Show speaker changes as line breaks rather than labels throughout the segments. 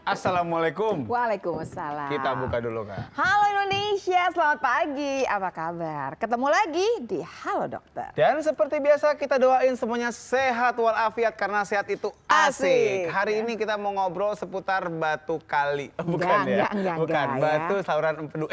Assalamualaikum.
Waalaikumsalam.
Kita buka dulu, Kak.
Halo Indonesia, selamat pagi. Apa kabar? Ketemu lagi di Halo Dokter.
Dan seperti biasa kita doain semuanya sehat walafiat karena sehat itu asik. Hari ini kita mau ngobrol seputar batu kali. Bukan bukan. Batu saluran empedu.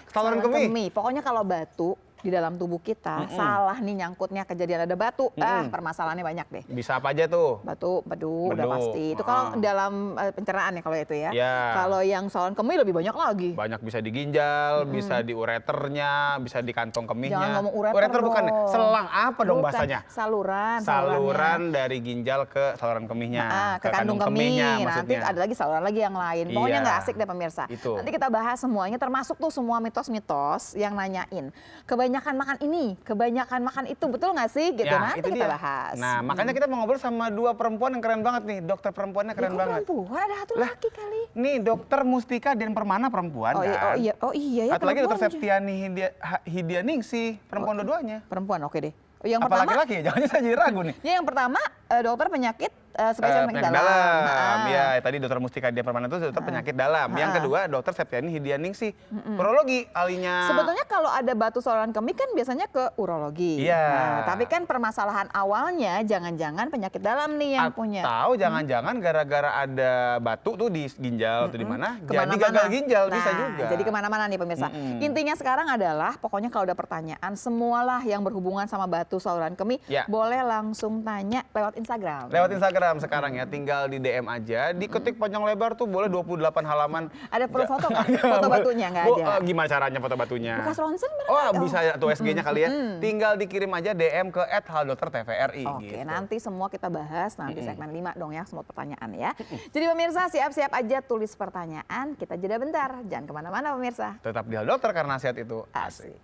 Saluran kemih.
Pokoknya kalau batu di dalam tubuh kita salah nih nyangkutnya kejadian ada batu, permasalahannya banyak deh.
Bisa apa aja tuh?
Batu, empedu, udah pasti. Itu kalau dalam pencernaan ya kalau itu ya. Kalau yang saluran kemih lebih banyak lagi.
Banyak bisa di ginjal, bisa di ureternya, bisa di kantong kemihnya.
Jangan ngomong ureter
Ureter bukan, selang apa dong bahasanya?
Saluran.
Saluran dari ginjal ke saluran kemihnya.
Ke kandung kemih.
Maksudnya.
Nanti ada lagi saluran lagi yang lain. Pokoknya nggak asik deh pemirsa.
Itu.
Nanti kita bahas semuanya, termasuk tuh semua mitos-mitos yang nanyain. Kebanyakan makan ini, kebanyakan makan itu, betul nggak sih? Gitu, nanti kita bahas.
Nah, makanya kita mau ngobrol sama dua perempuan yang keren banget nih. Dokter perempuannya keren banget.
Perempuan, ada satu laki kali.
Nih, Dokter Mustika Dian Permana perempuan kan?
Oh iya ya.
Atau lagi Dokter Septiani Hidianingsih, perempuan dua-duanya.
Perempuan, oke deh. Yang
apa
pertama,
laki-laki ya? Jangan saya jadi ragu nih.
Ya, yang pertama dokter penyakit spesialis penyakit dalam.
Ya, tadi Dokter Mustika Dian Permana itu dokter penyakit dalam. Yang kedua Dokter Septiani Hidianingsih, urologi alinya.
Sebetulnya kalau ada batu saluran kemih kan biasanya ke urologi.
Iya.
Nah, tapi kan permasalahan awalnya jangan-jangan penyakit dalam nih yang punya.
Atau jangan-jangan gara-gara ada batu tuh di ginjal atau di mana, jadi gagal ginjal. Bisa juga.
Jadi kemana-mana nih pemirsa. Intinya sekarang adalah pokoknya kalau ada pertanyaan semualah yang berhubungan sama batu saluran kemih boleh langsung tanya lewat Instagram.
Lewat Instagram sekarang ya, tinggal di DM aja, diketik panjang lebar tuh boleh 28 halaman.
Ada foto nggak? Foto batunya nggak ada.
Gimana caranya foto batunya?
Bekas ronsen
bisa tuh SG-nya kali ya. Tinggal dikirim aja DM ke @haldoktertvri.
Oke, nanti semua kita bahas nanti segmen 5 dong ya, semua pertanyaan ya. Jadi pemirsa siap-siap aja tulis pertanyaan, kita jeda bentar. Jangan kemana-mana pemirsa.
Tetap di Halo Dokter karena sehat itu asik.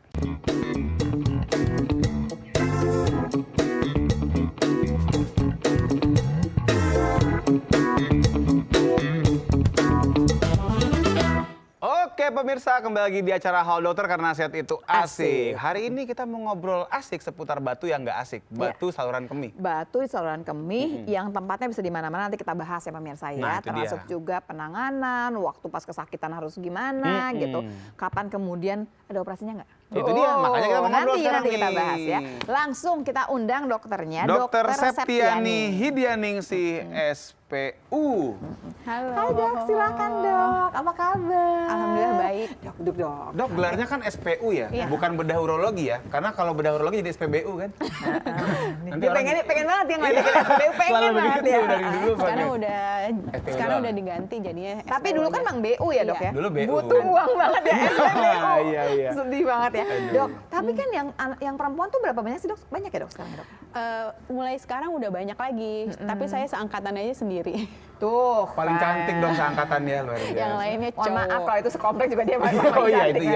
Oke pemirsa, kembali lagi di acara Halo Dokter karena sehat itu asik. Hari ini kita mau ngobrol asik seputar batu yang nggak asik, batu saluran kemih.
Batu di saluran kemih yang tempatnya bisa di mana-mana, nanti kita bahas ya pemirsa ya. Termasuk juga penanganan, waktu pas kesakitan harus gimana gitu. Kapan kemudian ada operasinya nggak?
Itu dia, makanya kita mau ngobrol sekarang
nanti kita bahas ya. Langsung kita undang dokternya,
Dokter Septiani Hidianingsih, SPU.
Halo.
Hai dok, silakan dok. Apa kabar?
Alhamdulillah baik.
Dok.
Dok, gelarnya kan SPU ya, bukan bedah urologi ya. Karena kalau bedah urologi jadi SPBU kan.
Nanti pengen banget yang ngeliatin SPU, pengen banget ya.
Sekarang udah diganti jadinya.
Tapi dulu kan Bang BU ya dok ya.
Dulu BU.
Butuh uang banget ya SPBU.
Iya.
Sedih banget ya. Dok, tapi kan yang perempuan tuh berapa banyak sih dok? Banyak ya dok sekarang dok?
Mulai sekarang udah banyak lagi, tapi saya seangkatan aja sendiri.
Tuh,
paling cantik dong seangkatannya, luar biasa.
Yang lainnya cowok.
Mohon maaf kalau itu sekomplek juga dia paling cantik.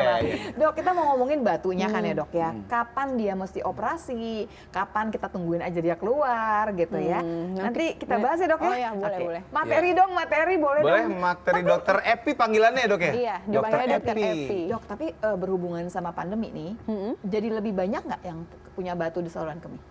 Dok, kita mau ngomongin batunya kan ya dok ya. Kapan dia mesti operasi? Kapan kita tungguin aja dia keluar gitu ya. Nanti kita bahas ya dok ya.
Oh ya, boleh.
Materi dong, materi boleh dong.
Boleh, materi Dokter Epi panggilannya ya dok ya?
Iya, dipanggilnya Dokter Epi.
Dok, tapi berhubungan sama pandemi nih, jadi lebih banyak nggak yang punya batu di saluran kemih?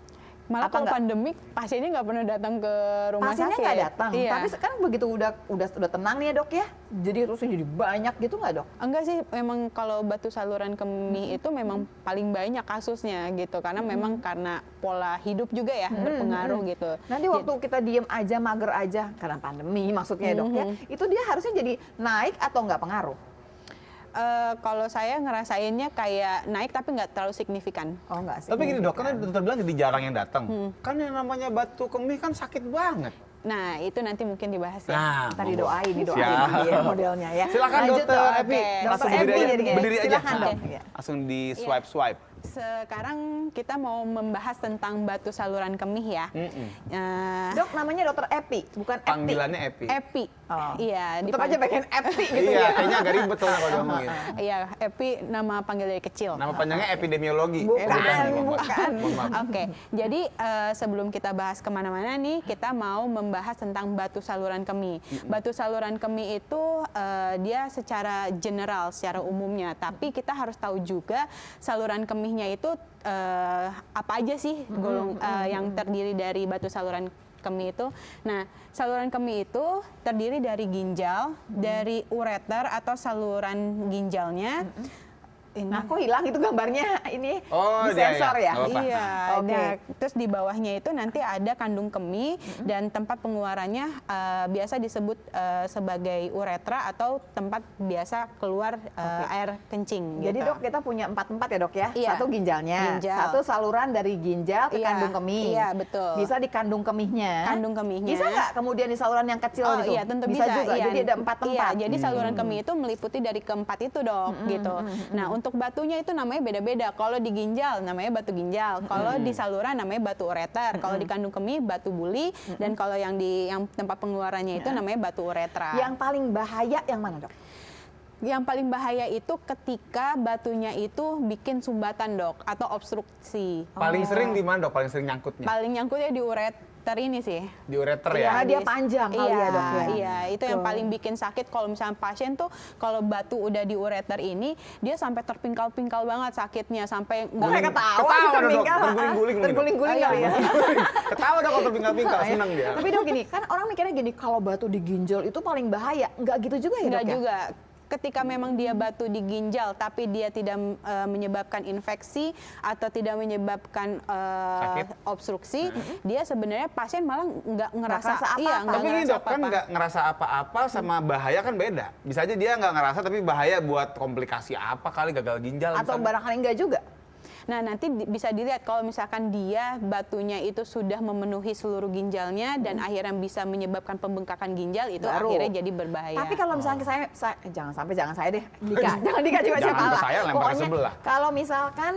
Malah kalau pandemik pasiennya nggak pernah datang ke rumah sakit.
Pasiennya nggak datang,
iya.
Tapi sekarang begitu udah tenang nih ya dok ya, jadi terusnya jadi banyak gitu nggak dok?
Enggak sih, memang kalau batu saluran kemih itu memang paling banyak kasusnya gitu, karena memang karena pola hidup juga ya berpengaruh gitu.
Nanti waktu kita diem aja, mager aja, karena pandemi maksudnya ya dok ya, itu dia harusnya jadi naik atau nggak pengaruh?
Kalau saya ngerasainnya kayak naik tapi nggak terlalu signifikan.
Oh nggak sih.
Tapi gini dok, kan dokter bilang jadi jarang yang datang. Kan yang namanya batu kemih kan sakit banget.
Nah itu nanti mungkin dibahas ya.
Nah,
tadi didoain dia modelnya ya.
Silakan
Lanjut
Dokter Epi,
Dokter
langsung
Epi
berdiri
jadi
aja. Berdiri aja.
silakan dok.
Langsung di swipe.
Sekarang kita mau membahas tentang batu saluran kemih ya.
Dok, namanya dokter Epi, bukan Epi.
Panggilannya Epi.
Epi.
Oh.
Iya,
Tetap aja pengen Epi gitu
Iya,
ya.
kayaknya agak ribet soalnya kalau ngomongin.
Iya, Epi nama panggil dari kecil.
Nama panjangnya epidemiologi.
Bukan,
Mohon maaf.
bukan.
Mohon maaf.
Oke, jadi sebelum kita bahas kemana-mana nih, kita mau membahas tentang batu saluran kemih. Batu saluran kemih itu dia secara general, secara umumnya, tapi kita harus tahu juga saluran kemihnya itu apa aja sih yang terdiri dari batu saluran kemih itu. Nah, saluran kemih itu terdiri dari ginjal, dari ureter atau saluran ginjalnya.
Nah, kok hilang itu gambarnya ini
Oh,
di
iya,
sensor
iya.
ya?
Nggak apa-apa.
Iya,
Oke.
nah, terus di bawahnya itu nanti ada kandung kemih dan tempat pengeluarannya biasa disebut sebagai uretra atau tempat biasa keluar air kencing.
Jadi
gitu.
dok, kita punya 4 tempat ya dok ya?
Iya.
Satu ginjalnya,
Ginjal.
satu saluran dari ginjal ke
Iya,
kandung kemih.
iya, betul.
Bisa di kandung kemihnya.
Kandung kemihnya.
Bisa nggak kemudian di saluran yang kecil
Oh
gitu?
iya, tentu bisa.
juga.
Iya.
Jadi ada 4 tempat.
Iya, jadi saluran kemih itu meliputi dari keempat itu dok, gitu. Nah, untuk batunya itu namanya beda-beda. Kalau di ginjal namanya batu ginjal, kalau di saluran namanya batu ureter, kalau di kandung kemih batu buli, dan kalau yang tempat pengeluarannya itu namanya batu uretra.
Yang paling bahaya yang mana dok?
Yang paling bahaya itu ketika batunya itu bikin sumbatan dok, atau obstruksi.
Paling sering di mana dok? Paling sering nyangkutnya?
Paling nyangkutnya di ureter ini sih.
Di ureter
Iya,
ya?
dia panjang kali ya dok ya?
Iya, itu yang
Tuh.
paling bikin sakit kalau misalnya pasien tuh kalau batu udah di ureter ini dia sampai terpingkal-pingkal banget sakitnya sampai
Kok kayak ketawa sih
Ketawa dong,
terpingkal?
terguling-guling nih, Dok.
Terguling-guling
Oh,
kali ya?
Ketawa dong kalau terpingkal-pingkal, seneng dia.
Tapi dok gini, kan orang mikirnya gini, kalau batu di ginjal itu paling bahaya. Nggak gitu juga ya
enggak
dok ya?
juga. Ketika memang dia batu di ginjal tapi dia tidak menyebabkan infeksi atau tidak menyebabkan
Sakit.
obstruksi, dia sebenarnya pasien malah nggak ngerasa
ngerasa apa-apa.
iya, nggak
Tapi ini
ngerasa
dok, kan
apa-apa.
nggak ngerasa apa-apa sama bahaya kan beda. Bisa aja dia nggak ngerasa tapi bahaya buat komplikasi apa kali, gagal ginjal
Atau
misalnya.
barangkali enggak juga?
Nah, nanti bisa dilihat kalau misalkan dia batunya itu sudah memenuhi seluruh ginjalnya dan akhirnya bisa menyebabkan pembengkakan ginjal, itu
Baru.
akhirnya jadi berbahaya.
Tapi kalau misalnya jangan saya deh, Dika. Jangan Dika juga
Jangan
siapa
ke
lah.
saya, lempar ke
Pokoknya
sebelah.
kalau misalkan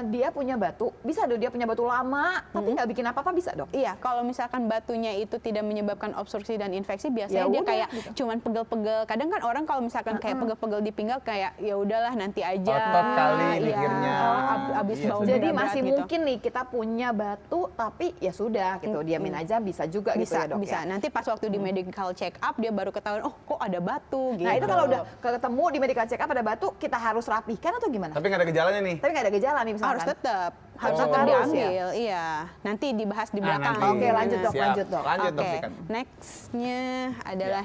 dia punya batu, bisa dong dia punya batu lama, tapi nggak bikin apa-apa bisa dok?
Iya, kalau misalkan batunya itu tidak menyebabkan obstruksi dan infeksi, biasanya
Ya
dia
udah,
kayak
gitu.
cuman pegel-pegel. Kadang kan orang kalau misalkan kayak pegel-pegel di pinggang kayak ya udahlah nanti aja.
Otot kali
Iya,
mikirnya.
Abis
Iya,
bau
sudah.
Jadi
berat
masih
gitu.
mungkin nih kita punya batu, tapi ya sudah gitu, diamin aja bisa juga gitu
Bisa,
ya dok
bisa.
ya?
Nanti pas waktu di medical check up dia baru ketahuan, oh kok ada batu gitu.
Nah itu kalau udah ketemu di medical check up ada batu, kita harus rapihkan atau gimana?
Tapi nggak ada gejalanya nih.
Tapi nggak ada gejala nih misalkan?
harus tetap
Oh.
tetap
Harus
diambil, iya. Nanti dibahas di
Nah,
belakang.
nanti.
Oke, lanjut, Dok,
Siap.
lanjut, Dok.
Lanjut dok,
Oke,
sikat.
next-nya adalah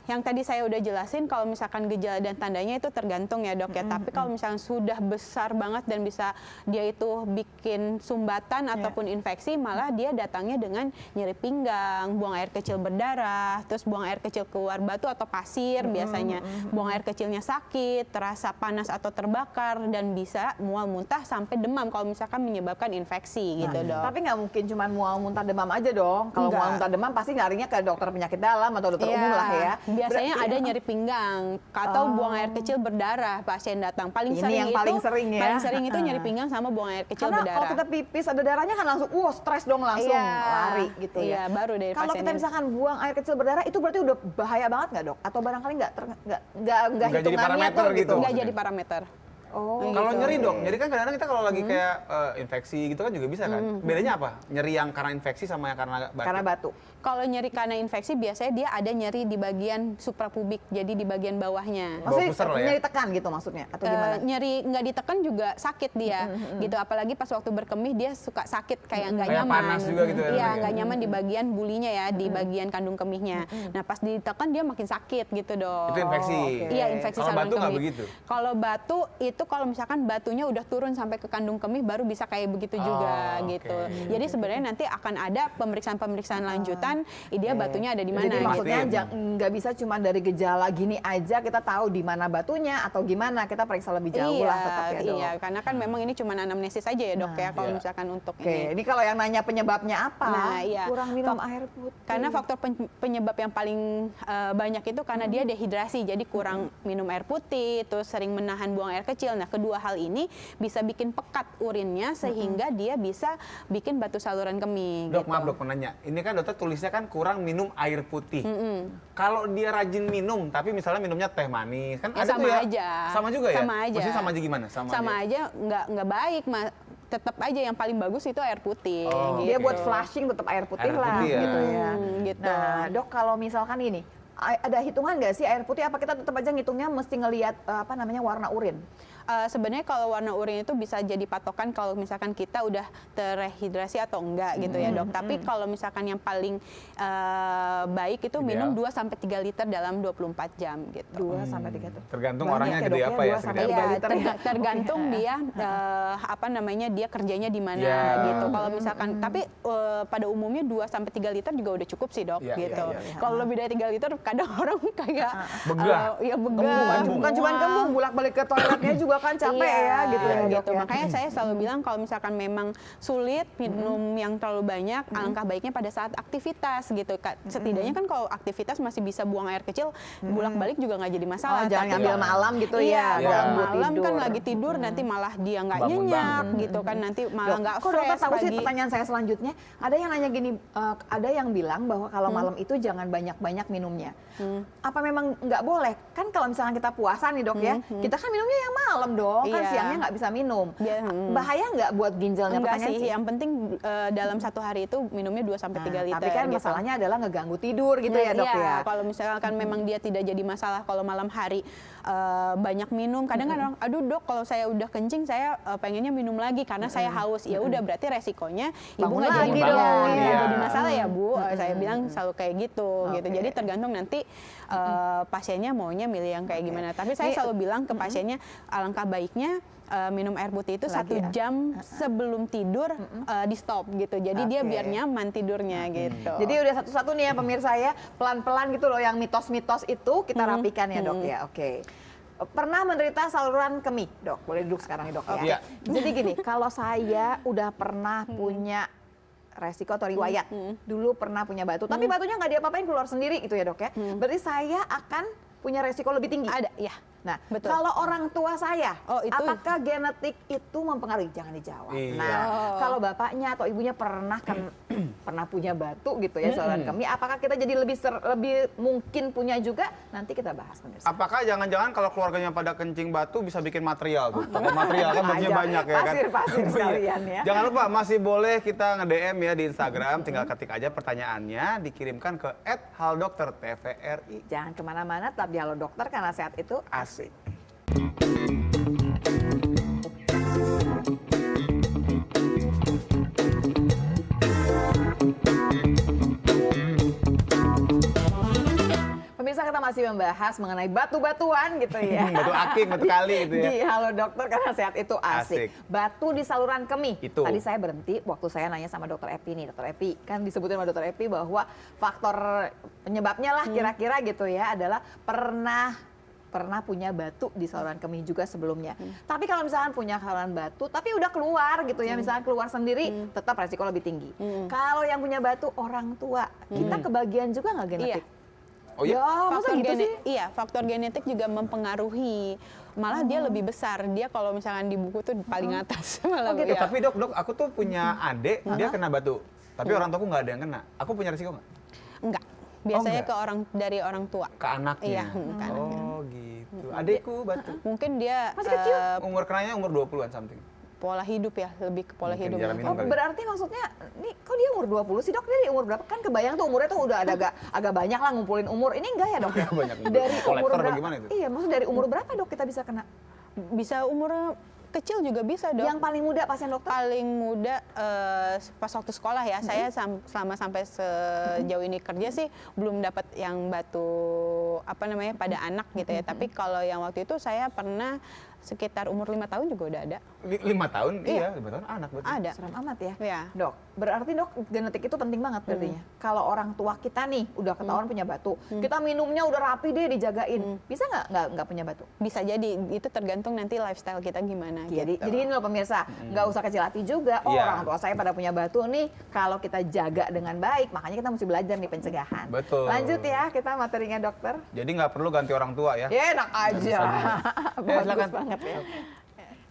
yang tadi saya udah jelasin kalau misalkan gejala dan tandanya itu tergantung ya dok ya. Tapi kalau misalkan sudah besar banget dan bisa dia itu bikin sumbatan ataupun infeksi, malah dia datangnya dengan nyeri pinggang, buang air kecil berdarah, terus buang air kecil keluar batu atau pasir biasanya, buang air kecilnya sakit, terasa panas atau terbakar, dan bisa mual muntah sampai demam kalau misalkan menyebabkan infeksi gitu dok.
Tapi nggak mungkin cuma mual muntah demam aja dong. Kalau
Nggak.
mual muntah demam pasti larinya ke dokter penyakit dalam atau dokter umum lah ya.
Biasanya
Berarti-
ada nyeri pinggang atau buang air kecil berdarah pasien datang. Paling
Ini
sering
yang
itu
paling sering ya.
paling sering itu nyeri pinggang sama buang air kecil
Karena
berdarah.
kalau kita pipis ada darahnya kan langsung, stres dong langsung
Iya,
lari gitu
iya,
ya.
baru dari
Kalau kita
pasiennya.
misalkan buang air kecil berdarah itu berarti udah bahaya banget nggak dok? Atau barangkali nggak
Nggak jadi
hitungannya
parameter
tuh
gitu.
Nggak
maksudnya.
jadi parameter.
Oh,
Kalau
gitu.
nyeri dok, nyeri kan kadang-kadang kita kalau lagi kayak infeksi gitu kan juga bisa kan. Bedanya apa? Nyeri yang karena infeksi sama yang karena batu?
Karena batu.
Kalau nyeri karena infeksi biasanya dia ada nyeri di bagian suprapubik, jadi di bagian bawahnya.
Bawah pusar lah ya?
Nyeri tekan gitu maksudnya atau gimana?
Nyeri nggak ditekan juga sakit dia gitu, apalagi pas waktu berkemih dia suka sakit kayak nggak
Kayak
nyaman.
panas juga gitu ya,
Iya,
namanya.
nggak nyaman di bagian bulinya ya, di bagian kandung kemihnya. Nah pas ditekan dia makin sakit gitu dong.
Itu infeksi.
oke.
Iya, infeksi
Kalau
saluran
batu nggak
kemih.
begitu?
Kalau batu itu kalau misalkan batunya udah turun sampai ke kandung kemih baru bisa kayak begitu juga
oke.
gitu. Jadi sebenarnya nanti akan ada pemeriksaan-pemeriksaan lanjutan, dia batunya ada di mana.
Jadi
gitu.
maksudnya
Pastiin.
nggak bisa cuma dari gejala gini aja kita tahu di mana batunya atau gimana, kita periksa lebih jauh lah tetap ya dok.
Iya, karena kan memang ini cuma anamnesis aja ya dok ya kalau
iya.
misalkan untuk
Oke,
ini.
ini kalau yang nanya penyebabnya apa?
Nah, iya.
Kurang minum air putih.
Karena faktor penyebab yang paling banyak itu karena dia dehidrasi, jadi kurang minum air putih, terus sering menahan buang air kecil, kecil. Nah, kedua hal ini bisa bikin pekat urinnya sehingga dia bisa bikin batu saluran kemih.
Dok,
gitu.
maaf dok menanya. Ini kan dokter tulisnya kan kurang minum air putih. Kalau dia rajin minum, tapi misalnya minumnya teh manis, kan
Ya,
ada
sama
tuh ya.
aja.
Sama juga ya?
Sama aja.
Maksudnya sama aja gimana?
Sama aja nggak baik, tetap aja yang paling bagus itu air putih.
Oh,
gitu.
Dia buat flushing tetap air putih
Air
lah
putih ya.
gitu ya.
Gitu.
Nah, Dok, kalau misalkan ini ada hitungan nggak sih air putih, apa kita tetap aja ngitungnya mesti ngelihat warna urin?
Sebenarnya kalau warna urin itu bisa jadi patokan kalau misalkan kita udah terhidrasi atau enggak gitu ya dok. Tapi kalau misalkan yang paling baik itu minum 2 sampai 3 liter dalam 24 jam gitu.
2 sampai 3 tuh.
Tergantung
Banyak
orangnya
ya,
gede
Dok,
apa
ya,
ya.
2 sampai
segede
3
apa.
liter ya.
Tergantung
Oke.
dia dia kerjanya di mana
Ya.
gitu. Kalau misalkan tapi pada umumnya 2 sampai 3 liter juga udah cukup sih dok
Ya,
gitu.
ya.
Kalau lebih dari 3 liter kadang orang kayak
Begah.
ya
Kembung,
begah.
kembung.
Bukan cuma kembung, bolak-balik ke toiletnya juga kan capek ya gitu ya, Dok. Ya.
Makanya saya selalu bilang kalau misalkan memang sulit minum yang terlalu banyak, alangkah baiknya pada saat aktivitas gitu. Setidaknya kan kalau aktivitas masih bisa buang air kecil, bolak-balik juga nggak jadi masalah.
Oh, jangan
Tapi
ngambil malam gitu
iya,
ya,
kalau
ganggu
malam kan
tidur.
lagi tidur nanti malah dia nggak
Bangun
nyenyak
banget.
gitu kan, nanti malah nggak
Kok dokter
fresh
tahu sih
pagi.
pertanyaan saya selanjutnya? Ada yang nanya gini, ada yang bilang bahwa kalau malam itu jangan banyak-banyak minumnya. Apa memang nggak boleh? Kan kalau misalnya kita puasa nih dok ya, kita kan minumnya yang malam dong, kan
Iya.
siangnya nggak bisa minum. Bahaya nggak buat ginjalnya?
Enggak
Pertanyaan
sih, yang penting dalam satu hari itu minumnya 2 sampai 3 liter.
Tapi kan
gitu.
masalahnya adalah ngeganggu tidur gitu ya dok
Iya,
ya.
kalau misalkan memang dia tidak jadi masalah kalau malam hari banyak minum, kadang kan orang, aduh dok kalau saya udah kencing saya pengennya minum lagi karena saya haus. Ya udah berarti resikonya ibu
Bangun
nggak jadi
lagi
bangun,
dong.
nggak
Iya.
jadi masalah ya bu. Saya bilang selalu kayak gitu. Gitu.
Oke.
Jadi tergantung nanti pasiennya maunya milih yang kayak gimana. Tapi saya
Ini-
selalu bilang ke pasiennya alangkah baiknya minum air putih itu
Lagi
1
ya.
jam sebelum tidur di stop gitu. Jadi dia
Oke.
biar nyaman tidurnya gitu.
Jadi udah satu-satu nih ya pemirsa ya, pelan-pelan gitu loh yang mitos-mitos itu kita rapikan ya dok ya, oke. Pernah menderita saluran kemih, dok? Boleh duduk sekarang ya dok ya.
Iya.
Jadi gini, kalau saya udah pernah punya resiko atau riwayat, dulu pernah punya batu, tapi batunya nggak diapa-apain keluar sendiri gitu ya dok ya. Berarti saya akan punya resiko lebih tinggi.
Ada, ya.
Nah,
Betul.
kalau orang tua saya,
Oh, itu-
apakah genetik itu mempengaruhi? Jangan dijawab.
Iya.
Nah, kalau bapaknya atau ibunya pernah pernah punya batu gitu ya, saluran kemih, apakah kita jadi lebih mungkin punya juga? Nanti kita bahas pemirsa.
Apakah jangan-jangan kalau keluarganya pada kencing batu bisa bikin material tuh? Toko material kan batunya
Aja.
banyak ya kan?
Pasir-pasir
Iya.
sekalian ya.
Jangan lupa masih boleh kita nge-DM ya di Instagram, tinggal ketik aja pertanyaannya, dikirimkan ke @haldoktertvri.
Jangan kemana-mana, tetap di Halo Dokter karena sehat itu
Asik.
pemirsa, kita masih membahas mengenai batu-batuan gitu ya.
Batu akik, batu kali gitu ya.
Di Halo Dokter karena sehat itu asik.
Asik.
Batu di saluran kemih.
Itu.
Tadi saya berhenti waktu saya nanya sama dokter Epi nih. Dokter Epi, kan disebutin sama dokter Epi bahwa faktor penyebabnya lah kira-kira gitu ya adalah pernah punya batu di saluran kemih juga sebelumnya. Tapi kalau misalkan punya saluran batu, tapi udah keluar gitu ya, misalkan keluar sendiri, tetap resiko lebih tinggi. Kalau yang punya batu orang tua, kita kebagian juga nggak genetik?
Oh iya?
Ya, masa gitu sih?
Iya, faktor genetik juga mempengaruhi. Malah dia lebih besar. Dia kalau misalkan di buku tuh paling atas. Malah
gitu.
iya.
Tapi dok, aku tuh punya adik, dia kena batu. Tapi orang tuaku nggak ada yang kena. Aku punya risiko nggak?
Enggak. Biasanya
enggak?
dari orang tua.
Ke anaknya?
Iya, ke anaknya.
Oh gitu. Adikku batu.
Mungkin dia
Masih kecil?
Umur kenanya umur 20-an something.
pola hidup ya, lebih ke pola
Mungkin
hidup.
jarang minum
Oh,
kali.
berarti maksudnya, nih kok dia umur 20 sih dok? Dia di umur berapa? Kan kebayang tuh umurnya tuh udah ada agak banyak lah ngumpulin umur. Ini enggak ya dok?
Banyak umur.
Dari umur
Kolektor
berapa?
bagaimana itu?
Iya, maksudnya dari umur berapa dok kita bisa kena?
Bisa umur kecil juga bisa dok.
Yang paling muda pasien dokter?
Paling muda pas waktu sekolah ya, saya selama sampai sejauh ini kerja sih belum dapat yang batu pada anak gitu ya. Tapi kalau yang waktu itu saya pernah sekitar umur 5 tahun juga udah ada.
5 tahun? Iya, 5 tahun anak berarti.
Ada.
Serem amat ya.
Iya.
Dok, berarti dok genetik itu penting banget berarti. Kalau orang tua kita nih udah ketahuan punya batu, kita minumnya udah rapi deh dijagain. Bisa nggak punya batu?
Bisa jadi, itu tergantung nanti lifestyle kita gimana
Jadi
gitu.
ini loh pemirsa, nggak usah kecil hati juga. Oh,
Iya.
orang tua saya pada punya batu nih, kalau kita jaga dengan baik, makanya kita mesti belajar nih pencegahan.
Betul.
Lanjut ya, kita materinya dokter.
Jadi nggak perlu ganti orang tua ya.
Ya enak aja.
Ya,
Bagus
silakan.
banget ya.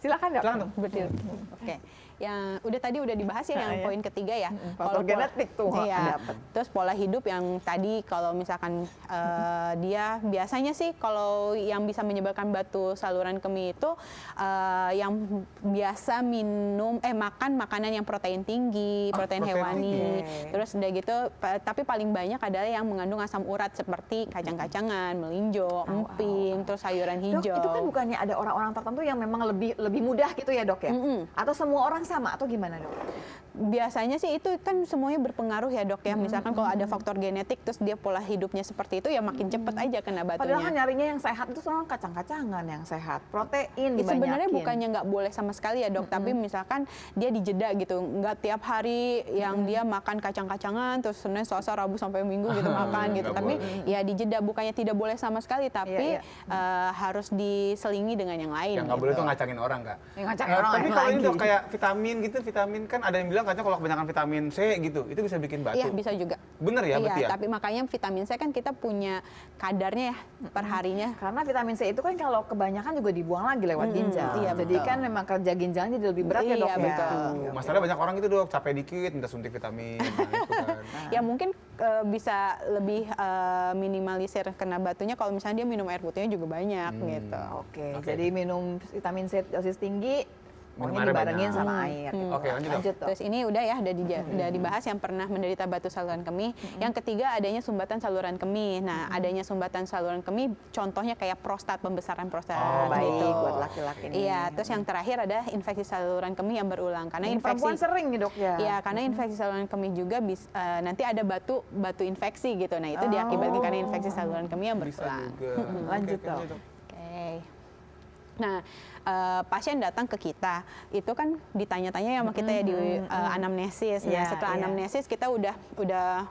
Silakan dok.
Silakan, Dok.
Betul. Oke. Yang udah dibahas ya yang poin ketiga ya.
Faktor genetik tuh
Iya.
dapat.
Terus pola hidup yang tadi kalau misalkan dia biasanya sih kalau yang bisa menyebabkan batu saluran kemih itu yang biasa makan makanan yang protein tinggi, protein
protein
hewani.
tinggi.
Terus udah gitu tapi paling banyak adalah yang mengandung asam urat seperti kacang-kacangan, melinjo, emping, terus sayuran
Dok,
hijau.
itu kan bukannya ada orang-orang tertentu yang memang lebih mudah gitu ya dok ya? Atau semua orang sama atau gimana dok?
Biasanya sih itu kan semuanya berpengaruh ya dok ya. Misalkan kalau ada faktor genetik terus dia pola hidupnya seperti itu ya makin cepet aja kena batunya.
Padahal kan nyarinya yang sehat itu selalu kacang-kacangan yang sehat, protein dibanyakin.
Sebenarnya bukannya nggak boleh sama sekali ya dok, tapi misalkan dia dijeda gitu, nggak tiap hari yang dia makan kacang-kacangan terus Senin, Selasa, Rabu sampai Minggu gitu makan gitu.
Nggak
Tapi
boleh.
ya dijeda, bukannya tidak boleh sama sekali, tapi harus diselingi dengan yang lain.
Yang nggak boleh
gitu.
tuh ngacangin orang, Kak.
Yang ngacangin orang
Tapi
lain
kalau ini
lagi.
Dok, kayak vitamin gitu, vitamin kan ada yang bilang katanya kalau kebanyakan vitamin C gitu, itu bisa bikin batu.
Iya bisa juga.
Bener ya,
Iya,
berarti ya?
tapi makanya vitamin C kan kita punya kadarnya ya per harinya.
Karena vitamin C itu kan kalau kebanyakan juga dibuang lagi lewat ginjal.
iya,
Jadi
betul.
kan memang kerja ginjalnya jadi lebih berat ya dok
Iya,
ya.
betul.
Oke, oke.
Masalahnya banyak orang itu Dok, capek dikit minta suntik vitamin. Nah, itu kan.
Ya mungkin bisa lebih minimalisir kena batunya kalau misalnya dia minum air putihnya juga banyak gitu.
Oke,
Oke.
jadi minum vitamin C dosis tinggi,
Minum
pokoknya
airnya
dibarengin
banyak.
sama air. gitu.
Oke, lanjut, Dok.
Lanjut dok.
Terus ini udah ya udah dibahas yang pernah menderita batu saluran kemih. Yang ketiga adanya sumbatan saluran kemih. Nah, adanya sumbatan saluran kemih contohnya kayak prostat, pembesaran prostat
Baik
gitu.
buat laki-laki nih.
Iya, terus yang terakhir ada infeksi saluran kemih yang berulang karena
Ini perempuan sering nih dok ya.
Iya, karena infeksi saluran kemih juga nanti ada batu infeksi gitu. Nah, itu diakibatkan karena infeksi saluran kemih yang
Bisa
berulang.
juga.
Lanjut,
Oke,
Dok.
lanjut, Dok.
Oke. Nah, pasien datang ke kita, itu kan ditanya-tanya sama kita ya di anamnesis. Nah,
Iya,
setelah
iya.
anamnesis kita udah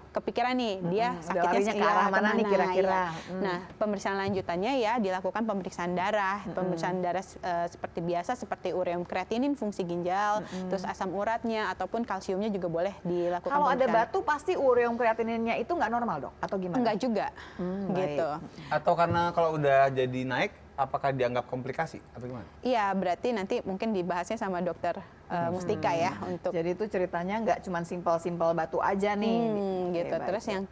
kepikiran nih dia
Udah
sakitnya
larinya ke arah mana nih
kemana,
kira-kira.
iya. Nah, pemeriksaan lanjutannya ya dilakukan pemeriksaan darah. Pemeriksaan darah seperti biasa, seperti ureum kreatinin, fungsi ginjal, terus asam uratnya ataupun kalsiumnya juga boleh dilakukan.
Kalau ada
pemeriksaan.
batu pasti ureum kreatininnya itu nggak normal dok atau gimana?
Enggak juga, gitu.
Atau karena kalau udah jadi naik, apakah dianggap komplikasi atau gimana?
Iya, berarti nanti mungkin dibahasnya sama dokter Mustika ya untuk
Jadi itu ceritanya nggak cuma simpel-simpel batu aja nih.
gitu.
Oke,
Terus
baik.
yang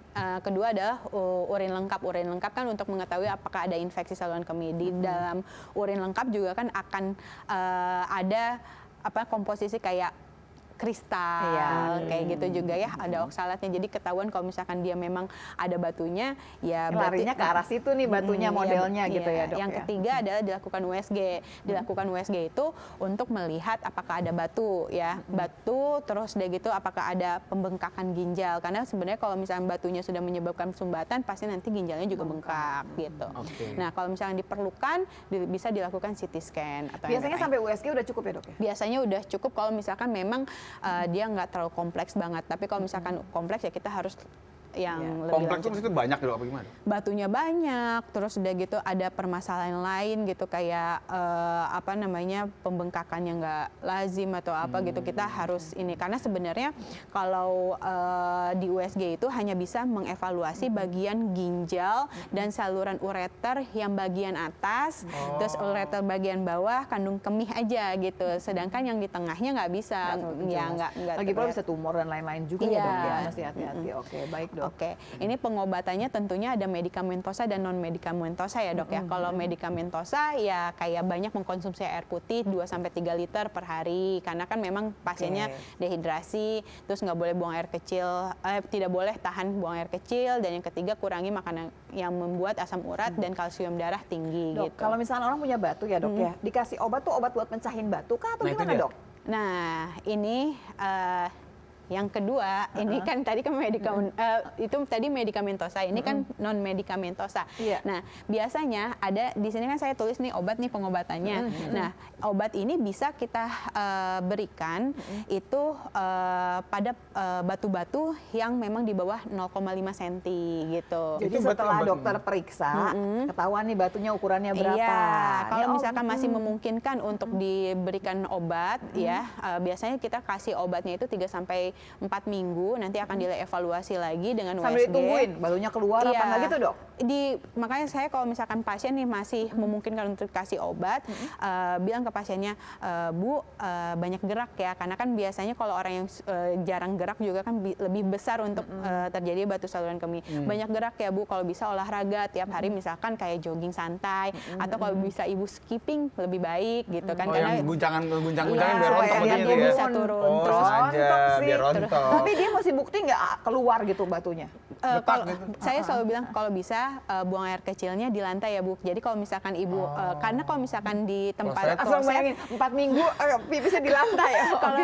kedua adalah urin lengkap. Urin lengkap kan untuk mengetahui apakah ada infeksi saluran kemih. Di dalam urin lengkap juga kan akan ada komposisi kayak kristal,
Iya.
kayak gitu juga ya, ada oksalatnya. Jadi ketahuan kalau misalkan dia memang ada batunya, ya berarti
Larinya ke arah situ nih batunya
iya,
modelnya
iya.
gitu ya dok.
Yang
ya?
ketiga adalah dilakukan USG. Dilakukan USG itu untuk melihat apakah ada batu ya, batu terus udah gitu apakah ada pembengkakan ginjal. Karena sebenarnya kalau misalnya batunya sudah menyebabkan sumbatan, pasti nanti ginjalnya juga bengkak gitu.
Oke.
Nah kalau misalnya diperlukan bisa dilakukan CT scan atau
Biasanya
MRI.
sampai USG udah cukup ya dok ya?
Biasanya udah cukup kalau misalkan memang dia nggak terlalu kompleks banget. Tapi kalau misalkan kompleks ya kita harus yang lebih
Kompleks itu
lanjut.
maksudnya banyak Dok, apa gimana?
Batunya banyak, terus udah gitu ada permasalahan lain gitu kayak pembengkakan yang nggak lazim atau apa gitu, kita harus ini karena sebenarnya kalau di USG itu hanya bisa mengevaluasi bagian ginjal dan saluran ureter yang bagian atas, terus ureter bagian bawah kandung kemih aja gitu, sedangkan yang di tengahnya nggak bisa, ya nggak
Lagi pula
terlihat.
bisa tumor dan lain-lain juga ya
Iya.
dok ya, mesti hati-hati. Oke, baik dok.
Oke, ini pengobatannya tentunya ada medikamentosa dan non medikamentosa ya dok ya. Kalau medikamentosa ya kayak banyak mengkonsumsi air putih 2-3 liter per hari karena kan memang pasiennya dehidrasi, terus nggak boleh buang air kecil, tidak boleh tahan buang air kecil, dan yang ketiga kurangi makanan yang membuat asam urat dan kalsium darah tinggi
Dok,
gitu.
kalau misalnya orang punya batu ya dok ya, dikasih obat tuh obat buat mencahin batu kah atau
Nah, itu
gimana
dia.
dok?
Nah, ini yang kedua, ini kan tadi kan itu tadi medikamentosa, ini kan non medikamentosa.
Iya.
Nah, biasanya ada di sini kan saya tulis nih obat nih pengobatannya. Nah, obat ini bisa kita berikan itu pada batu-batu yang memang di bawah 0,5 cm gitu.
Jadi
Itu berarti
setelah
obat-
dokter periksa, ketahuan nih batunya ukurannya berapa.
Iya, kalau
Ini,
misalkan masih memungkinkan untuk diberikan obat ya, biasanya kita kasih obatnya itu 3 sampai 4 minggu nanti akan dievaluasi lagi dengan
Sambil
USG.
ditungguin batunya keluar apa enggak gitu, Dok?
Makanya saya kalau misalkan pasien nih masih memungkinkan untuk kasih obat, bilang ke pasiennya, Bu, banyak gerak ya, karena kan biasanya kalau orang yang jarang gerak juga kan lebih besar untuk terjadi batu saluran kemih. Banyak gerak ya Bu, kalau bisa olahraga tiap hari misalkan kayak jogging santai, atau kalau bisa Ibu skipping lebih baik gitu kan.
Oh,
Karena
yang guncang-guncangin
Iya,
biar rontok
supaya
bajunya
dia
tuh ya.
bisa turun.
Oh,
Terus
sengaja
rontok sih.
biar rontok.
Tapi dia masih bukti nggak keluar gitu batunya?
Kalau
gitu.
saya selalu bilang kalau bisa buang air kecilnya di lantai ya Bu. Jadi kalau misalkan Ibu karena kalau misalkan di tempat
Kloset.
Asal bayangin 4 minggu pipisnya di lantai ya.
kalau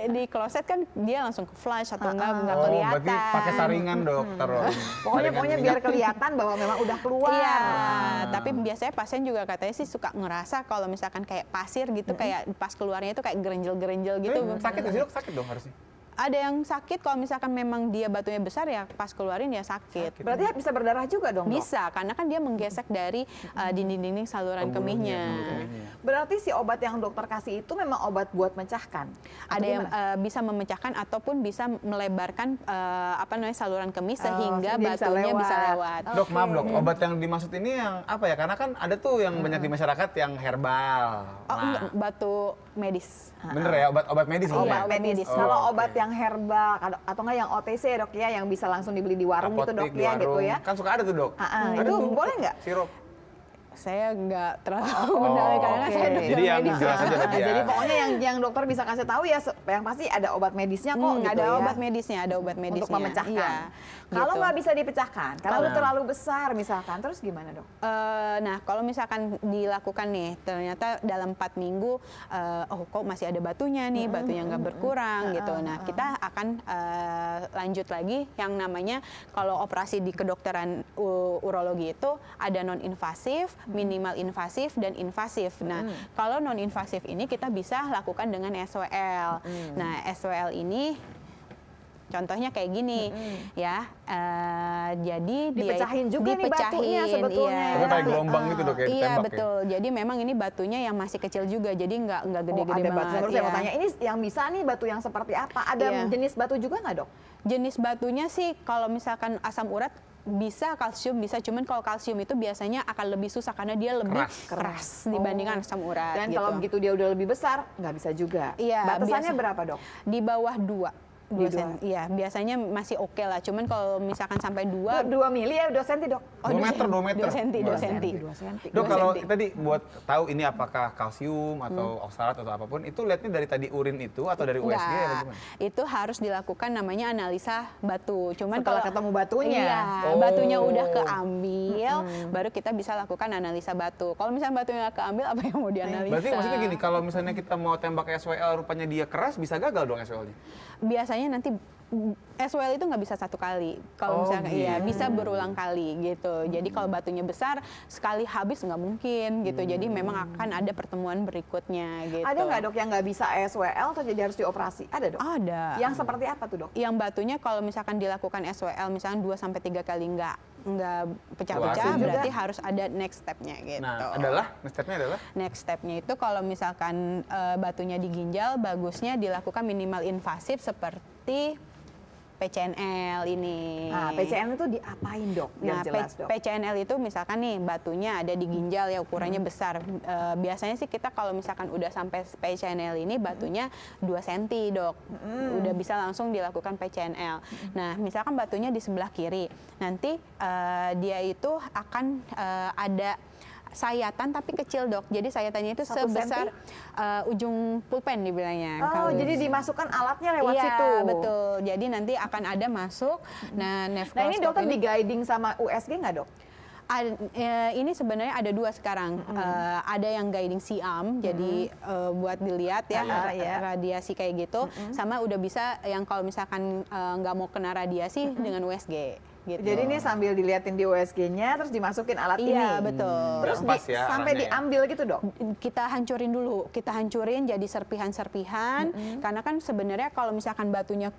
di kloset kan dia langsung ke flush atau nggak
Oh,
kelihatan.
berarti pakai saringan dokter.
Pokoknya biar kelihatan bahwa memang udah keluar.
Iya, tapi biasanya pasien juga katanya sih suka ngerasa kalau misalkan kayak pasir gitu, kayak pas keluarnya itu kayak gerenjel-gerenjel gitu.
Sakit nggak sih dok? Sakit dong harusnya.
Ada yang sakit kalau misalkan memang dia batunya besar ya pas keluarin ya sakit.
Berarti bisa berdarah juga dong, Dok?
Bisa, karena kan dia menggesek dari dinding-dinding saluran kemihnya.
Berarti si obat yang dokter kasih itu memang obat buat mencahkan?
Ada yang bisa memecahkan ataupun bisa melebarkan saluran kemih sehingga
dia bisa
batunya bisa
lewat.
lewat.
Dok, maaf dok, obat yang dimaksud ini yang apa ya? Karena kan ada tuh yang banyak di masyarakat yang herbal.
Oh enggak, batu medis.
Bener ya, obat medis gitu ya?
Obat medis.
Oh,
Kalau
oke.
obat yang herbal atau enggak yang OTC Dok ya, yang bisa langsung dibeli di warung gitu Dok
Apotek di
ya, gitu
warung.
ya.
Kan suka ada tuh dok. Ada
Itu
tuh
boleh nggak?
sirup.
Saya nggak terlalu mendalami karena
oke.
saya dokter
Jadi yang
medis.
jelas aja berarti ya.
Jadi pokoknya yang dokter bisa kasih tahu ya, yang pasti ada obat medisnya kok gitu
ada
ya.
obat medisnya, ada obat medisnya.
Untuk memecahkan.
Iya,
Kalau
gitu.
nggak bisa dipecahkan, karena udah terlalu besar misalkan, terus gimana Dok?
Nah, kalau misalkan dilakukan nih, ternyata dalam 4 minggu, kok masih ada batunya nih, batunya nggak berkurang gitu. Nah, kita akan lanjut lagi yang namanya kalau operasi di kedokteran urologi itu ada non-invasif, minimal invasif, dan invasif. Nah, kalau non-invasif ini kita bisa lakukan dengan SWL. Nah, SWL ini contohnya kayak gini, ya. Jadi
Dipecahin
dia
juga nih batunya sebetulnya.
Tapi kayak gelombang gitu dok, kayak
Iya
ditembak
betul. Jadi memang ini batunya yang masih kecil juga, jadi nggak gede-gede
ada batu.
banget.
Terus saya mau
Iya.
tanya, ini yang bisa nih batu yang seperti apa? Ada
Iya.
jenis batu juga nggak Dok?
Jenis batunya sih kalau misalkan asam urat bisa, kalsium bisa, cuman kalau kalsium itu biasanya akan lebih susah karena dia lebih keras dibandingkan asam urat.
Dan
gitu.
kalau begitu dia udah lebih besar, nggak bisa juga.
Iya,
Batasannya
biasa.
berapa Dok?
Di bawah 2
Di
Iya, biasanya masih oke lah. Cuman kalau misalkan sampai 2
2 mili ya 2 senti Dok?
2 meter, 2 meter.
2 senti, 2 senti.
2 senti.
Dok,
2
kalau
senti.
tadi buat tahu ini apakah kalsium atau oksalat atau apapun, itu lihatnya dari tadi urin itu atau dari USG atau
Enggak,
gimana?
itu harus dilakukan namanya analisa batu. Cuman
Setelah
kalau
ketemu batunya.
Iya,
Oh.
batunya udah keambil, baru kita bisa lakukan analisa batu. Kalau misalnya batunya nggak keambil, apa yang mau dianalisa?
Berarti maksudnya gini, kalau misalnya kita mau tembak SWL rupanya dia keras, bisa gagal dong SWL-nya?
Biasanya nanti SWL itu nggak bisa 1 kali. Kalau
Oh,
misalnya iya
gitu.
bisa berulang kali gitu. Jadi kalau batunya besar sekali habis nggak mungkin gitu. Jadi memang akan ada pertemuan berikutnya gitu.
Ada nggak Dok yang nggak bisa SWL atau jadi harus dioperasi? Ada Dok?
Ada.
Yang seperti apa tuh Dok?
Yang batunya kalau misalkan dilakukan SWL misalnya 2-3 kali nggak pecah-pecah,
Wah, juga.
berarti harus ada next step-nya gitu.
Nah, next step-nya adalah?
Next step-nya itu kalau misalkan batunya di ginjal, bagusnya dilakukan minimal invasif seperti PCNL ini.
Nah, PCN itu diapain Dok? Biar
Nah,
jelas Dok.
PCNL itu misalkan nih batunya ada di ginjal ya ukurannya besar. Biasanya sih kita kalau misalkan udah sampai PCNL ini batunya 2 cm Dok. Udah bisa langsung dilakukan PCNL. Nah, misalkan batunya di sebelah kiri. Nanti dia itu akan ada sayatan tapi kecil Dok. Jadi sayatannya itu
1
sebesar ujung pulpen dibilangnya.
Oh, jadi dimasukkan alatnya lewat
Iya,
situ.
betul. Jadi nanti akan ada masuk. Nah,
Nah, ini dokter di guiding sama USG nggak Dok?
Ini sebenarnya ada 2 sekarang. Ada yang guiding siam, jadi buat dilihat ya radiasi kayak gitu. Sama udah bisa yang kalau misalkan nggak mau kena radiasi dengan USG. gitu.
Jadi ini sambil diliatin di USG-nya, terus dimasukin alat ini.
Iya, betul.
Terus
Pas ya
sampai
arahnya ya.
diambil gitu dok?
Kita hancurin dulu, kita hancurin jadi serpihan-serpihan. Karena kan sebenarnya kalau misalkan batunya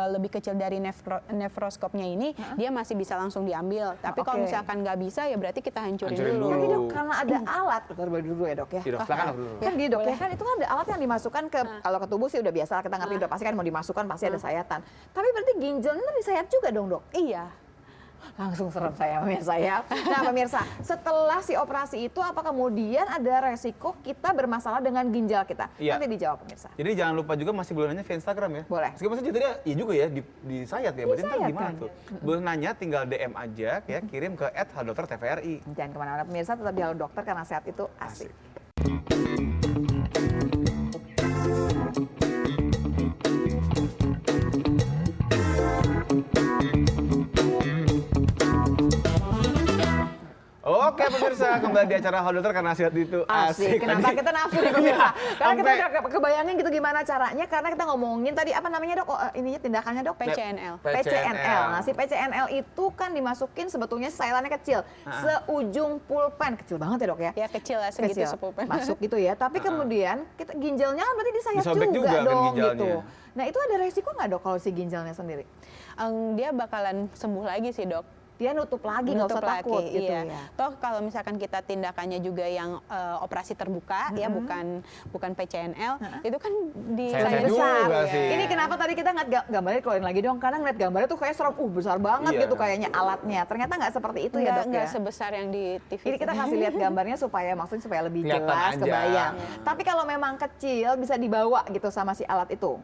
lebih kecil dari nefroskopnya ini, dia masih bisa langsung diambil. Tapi kalau
Oke.
misalkan nggak bisa, ya berarti kita hancurin
Hancurin
dulu.
Tapi dok, karena ada alat, bentar dulu ya dok ya.
Iya, Dok, silakan Dok, dulu.
Kan gini dok ya, kan itu kan ada alat yang dimasukkan ke, kalau ke tubuh sih udah biasa, kita ngerti udah pasti kan mau dimasukkan pasti ada sayatan. Tapi berarti ginjalnya disayat juga dong dok?
Iya.
Langsung serem saya pemirsa ya. Nah pemirsa, setelah si operasi itu apa kemudian ada resiko kita bermasalah dengan ginjal kita?
Iya.
Nanti dijawab pemirsa.
Jadi jangan lupa juga masih boleh nanya via Instagram ya.
Boleh.
Meskipun saja tadi iya juga ya di sayat ya. Berarti ntar
Disayat
gimana
kan?
tuh? Boleh nanya tinggal DM aja ya, kirim ke @haldokter_tvri.
Jangan kemana-mana pemirsa, tetap di Halo Dokter karena sehat itu asik.
Oke pemirsa, kembali di acara Halo Dokter karena sehat itu asik.
Kenapa
Tadi-
kita nafsu nih pemirsa? Karena kita
sampai-
udah kebayangin gitu gimana caranya, karena kita ngomongin tadi apa namanya dok? Ininya tindakannya dok?
PCNL.
PCNL. Nah, si PCNL itu kan dimasukin sebetulnya cairannya kecil, seujung pulpen, kecil banget ya dok ya?
Ya kecil lah, segitu
Kecil.
sepulpen.
Masuk gitu ya. Tapi kemudian kita ginjalnya kan berarti disayat
Disobek juga
juga
kan
dong
ginjalnya.
gitu. Nah itu ada resiko nggak dok kalau si ginjalnya sendiri?
Dia bakalan sembuh lagi sih dok.
Dia nutup lagi, nggak usah
Nutup lagi,
takut gitu
iya.
ya.
Toh kalau misalkan kita tindakannya juga yang operasi terbuka ya, bukan PCNL, itu kan di
Saya
Saya
juga
besar.
sih.
Ini kenapa tadi kita ngeliat gambarnya keluarin lagi dong? Karena ngeliat gambarnya tuh kayak serem, besar banget
Iya.
gitu kayaknya alatnya. Ternyata nggak seperti itu ya dok
nggak
ya.
sebesar yang di TV.
Ini kita kasih lihat gambarnya supaya maksudnya supaya lebih
Kelihatan
jelas,
aja.
kebayang. Tapi kalau memang kecil bisa dibawa gitu sama si alat itu.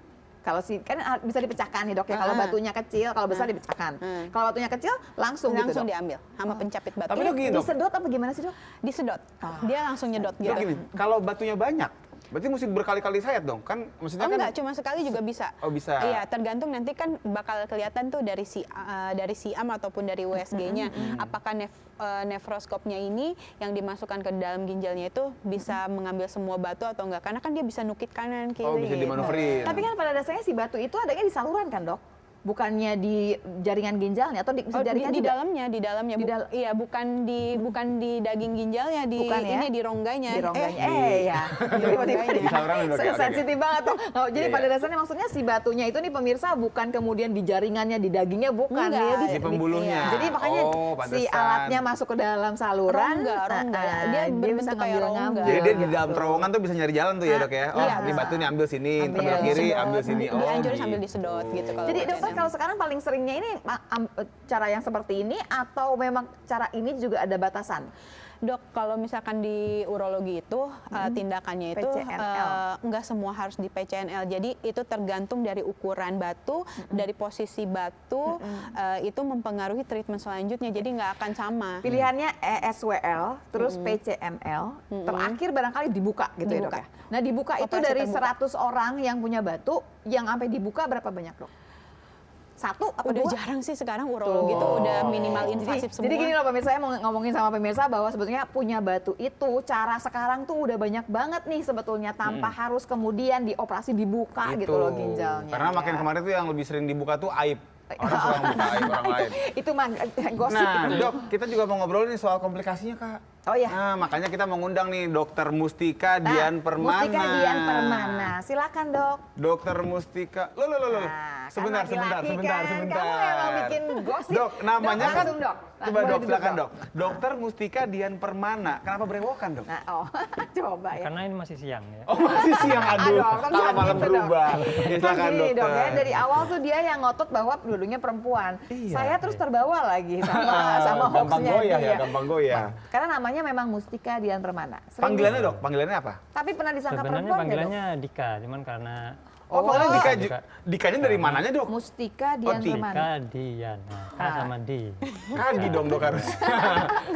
Kalau si kan bisa dipecahkan nih dok ya. Kalau batunya kecil, kalau besar dipecahkan. Kalau batunya kecil langsung gitu
langsung
dok.
diambil sama pencapit batu.
Tapi dok gini dok,
Disedot apa gimana sih dok?
Disedot. Dia langsung nyedot gitu.
dok gini, kalau batunya banyak, berarti mesti berkali-kali sayat dong? Kan maksudnya
Oh
kan
enggak, cuma sekali juga bisa.
Oh, bisa.
Iya, tergantung nanti kan bakal kelihatan tuh dari siam ataupun dari USG-nya. Apakah nefroskopnya ini yang dimasukkan ke dalam ginjalnya itu bisa mengambil semua batu atau enggak? Karena kan dia bisa nukit kanan kiri.
Oh, bisa
gitu.
dimanuverin.
Tapi kan pada dasarnya si batu itu adanya di saluran kan dok? Bukannya di jaringan ginjalnya atau di
Oh,
jaringan
di
juga?
dalamnya.
Di dal-
Iya, bukan di daging ginjalnya,
Bukan ya?
ini di rongganya.
Di rongganya.
di-
Ya.
Di saluran dok ya, oke,
Sensitif banget tuh. Oh, jadi
Iya,
pada
iya.
dasarnya maksudnya si batunya itu nih pemirsa bukan kemudian di jaringannya, di dagingnya bukan.
Enggak.
Dia
Si pembuluhnya.
Jadi makanya
Oh,
si
pantesan.
alatnya masuk ke dalam saluran.
Rongga. Dia
Dia bisa
berbentuk kayak
ngambil-ngambil.
rongga.
Jadi dia di
gitu.
dalam terowongan tuh bisa nyari jalan tuh ya dok ya? Oh,
Iya,
ini
bisa.
batu nih ambil sini,
Ambil,
sebelah kiri
disedot.
ambil sini. Oh,
Dihancurin sambil
gitu.
disedot gitu kalau
Jadi dokter
PCNL.
kalau sekarang paling seringnya ini cara yang seperti ini atau memang cara ini juga ada batasan?
Dok, kalau misalkan di urologi itu tindakannya itu
PCNL.
nggak semua harus di PCNL. Jadi itu tergantung dari ukuran batu, dari posisi batu, itu mempengaruhi treatment selanjutnya. Jadi nggak akan sama.
Pilihannya ESWL, terus PCNL, terakhir barangkali dibuka gitu ya dok
Dibuka.
ya? Nah dibuka itu
Operasi
dari
terbuka.
100 orang yang punya batu, yang sampai dibuka berapa banyak dok? Satu apa
Udah
dua?
jarang sih sekarang urologi itu udah minimal invasif semua.
Jadi gini loh pemirsa, saya mau ngomongin sama pemirsa bahwa sebetulnya punya batu itu cara sekarang tuh udah banyak banget nih sebetulnya tanpa harus kemudian dioperasi dibuka gitu loh ginjalnya.
Karena makin
ya.
kemarin tuh yang lebih sering dibuka tuh aib. Orang suka membuka aib orang lain.
Itu mah gosip.
Nah, dok, kita juga mau ngobrol nih soal komplikasinya, Kak.
Oh iya.
Nah, makanya kita mengundang nih Dokter Mustika Dian Permana.
Mustika Dian Permana. Silakan, Dok.
Dokter Mustika. Loh.
Nah,
Sebentar,
kan laki-laki
sebentar.
kan, kamu emang bikin gosip.
Dok, namanya
Dok,
kan.
langsung, Dok.
Coba
Boleh
dok,
duduk,
silakan
Dok.
dok. Dokter Mustika Dian Permana. Kenapa berewokan dok?
Nah, coba ya.
Karena ini masih siang ya.
Oh masih siang, aduh.
Aduh, kan
Kalau
jangan
malam
gitu, Dok.
berubah. Ya,
Kan
silakan
gini,
dokter.
Dok ya, dari awal tuh dia yang ngotot bahwa dulunya perempuan.
Iya.
Saya terus terbawa lagi sama
gampang
hoaxnya
goyah
dia.
ya, gampang goyah.
Karena namanya memang Mustika Dian Permana. Sering
Panggilannya dok, panggilannya apa?
Tapi pernah disangka
Sebenarnya
perempuan nggak, Dok?
panggilannya Dika, cuman karena
Oh, panggilannya Dika.
Dika.
Dikanya dari mananya dok?
Mustika Dian
Dika.
Permana.
Dika Dian, nah, K sama Di.
Kadi dong dok harus.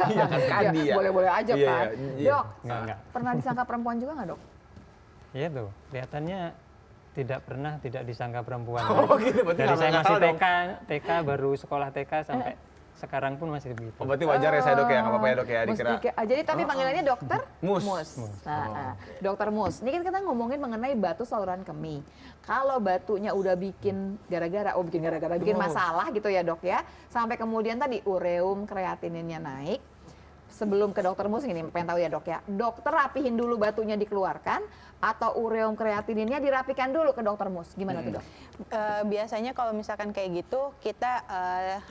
Iya kan Kadi ya.
Boleh-boleh aja
Iya,
kan.
iya.
Dok,
Enggak.
pernah disangka perempuan juga nggak, Dok?
Iya tuh, kelihatannya tidak disangka perempuan.
Oh gitu, berarti
Dari saya
nggak
masih
salah dong.
TK baru sekolah TK sampai sekarang pun masih begitu.
Oh, berarti wajar ya saya dok ya, nggak apa-apa ya dok ya dikira.
Jadi tapi panggilannya dokter
Mus.
Nah, dokter Mus. Ini kan kita ngomongin mengenai batu saluran kemih. Kalau batunya udah bikin bikin masalah gitu ya dok ya, sampai kemudian tadi ureum kreatininnya naik. Sebelum ke dokter Mus ini pengen tahu ya dok ya, dokter rapihin dulu batunya dikeluarkan atau ureum kreatininnya dirapikan dulu ke dokter Mus, gimana tuh dok?
Biasanya kalau misalkan kayak gitu kita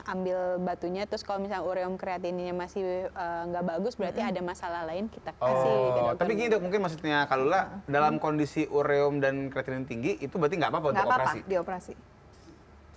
ambil batunya, terus kalau misalnya ureum kreatininnya masih nggak bagus, berarti ada masalah lain, kita kasih ke dokter.
Tapi gini dok, mungkin maksudnya Kalula dalam kondisi ureum dan kreatinin tinggi itu berarti nggak apa-apa untuk operasi?
Dioperasi.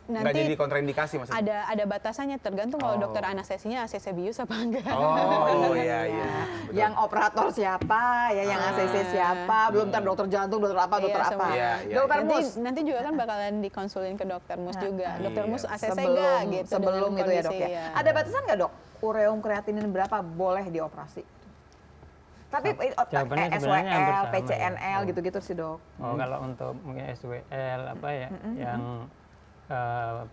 Nggak jadi kontraindikasi maksudnya?
Ada batasannya, tergantung kalau dokter anestesinya ACC bius apa enggak.
Oh iya iya. Betul.
Yang operator siapa ya, yang ACC siapa, belum ntar dokter jantung, dokter apa, dokter
Iya,
apa.
semua.
Iya, iya,
Dokter
Nanti,
Mus
nanti juga kan bakalan dikonsulin ke dokter Mus juga. Dokter
Iya.
Mus ACC
sebelum
enggak gitu.
sebelum
dengan
gitu ya dok
kondisi,
ya. Ada batasan nggak dok? Ureum kreatinin berapa boleh dioperasi? Tapi
Jawabannya sebenarnya hampir
SWL,
sama,
PCNL
ya.
gitu-gitu sih dok.
Oh, kalau untuk mungkin SWL apa ya yang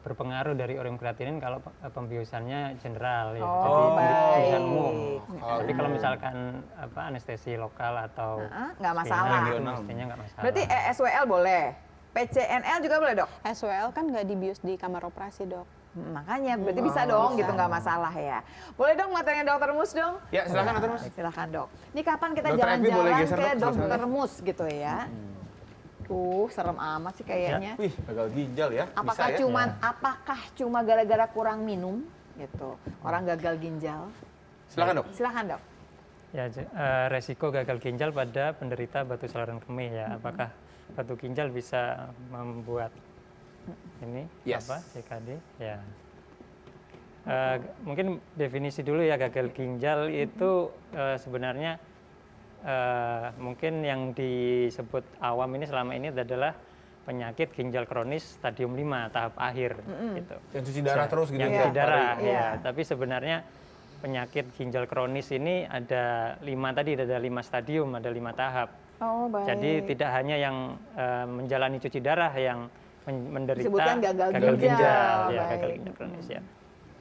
berpengaruh dari ureum kreatinin kalau pembiusannya general ya.
Oh,
Jadi pembiusan
baik.
umum. Tapi kalau misalkan apa anestesi lokal atau
Nggak masalah.
spinal itu mestinya nggak masalah.
Berarti SWL boleh, PCNL juga boleh dok?
SWL kan nggak dibius di kamar operasi dok.
Makanya berarti bisa dong gitu, nggak masalah ya. Boleh dong materinya dokter Mus dong?
Ya silakan dokter Mus.
Silakan dok. Ini kapan kita
Dokter Evi boleh
jalan-jalan
geser,
ke
Dok,
dokter Mus gitu ya? Serem amat sih kayaknya.
Wih, gagal ginjal ya.
Apakah
Bisa ya?
apakah cuma gara-gara kurang minum gitu? Orang gagal ginjal.
Silakan dok.
Silakan dok.
Ya, resiko gagal ginjal pada penderita batu saluran kemih ya. Apakah batu ginjal bisa membuat ini
Yes.
apa CKD? Ya. Mungkin definisi dulu ya, gagal ginjal itu sebenarnya mungkin yang disebut awam ini selama ini adalah penyakit ginjal kronis stadium 5 tahap akhir gitu.
Yang cuci darah terus gitu.
Yang
ya?
cuci darah
Iya.
ya. Tapi sebenarnya penyakit ginjal kronis ini ada 5 tadi, ada 5 stadium, ada 5 tahap.
Oh baik.
Jadi tidak hanya yang menjalani cuci darah yang menderita
Disebutkan gagal
ginjal,
ginjal.
ya, gagal
Baik.
ginjal kronis ya.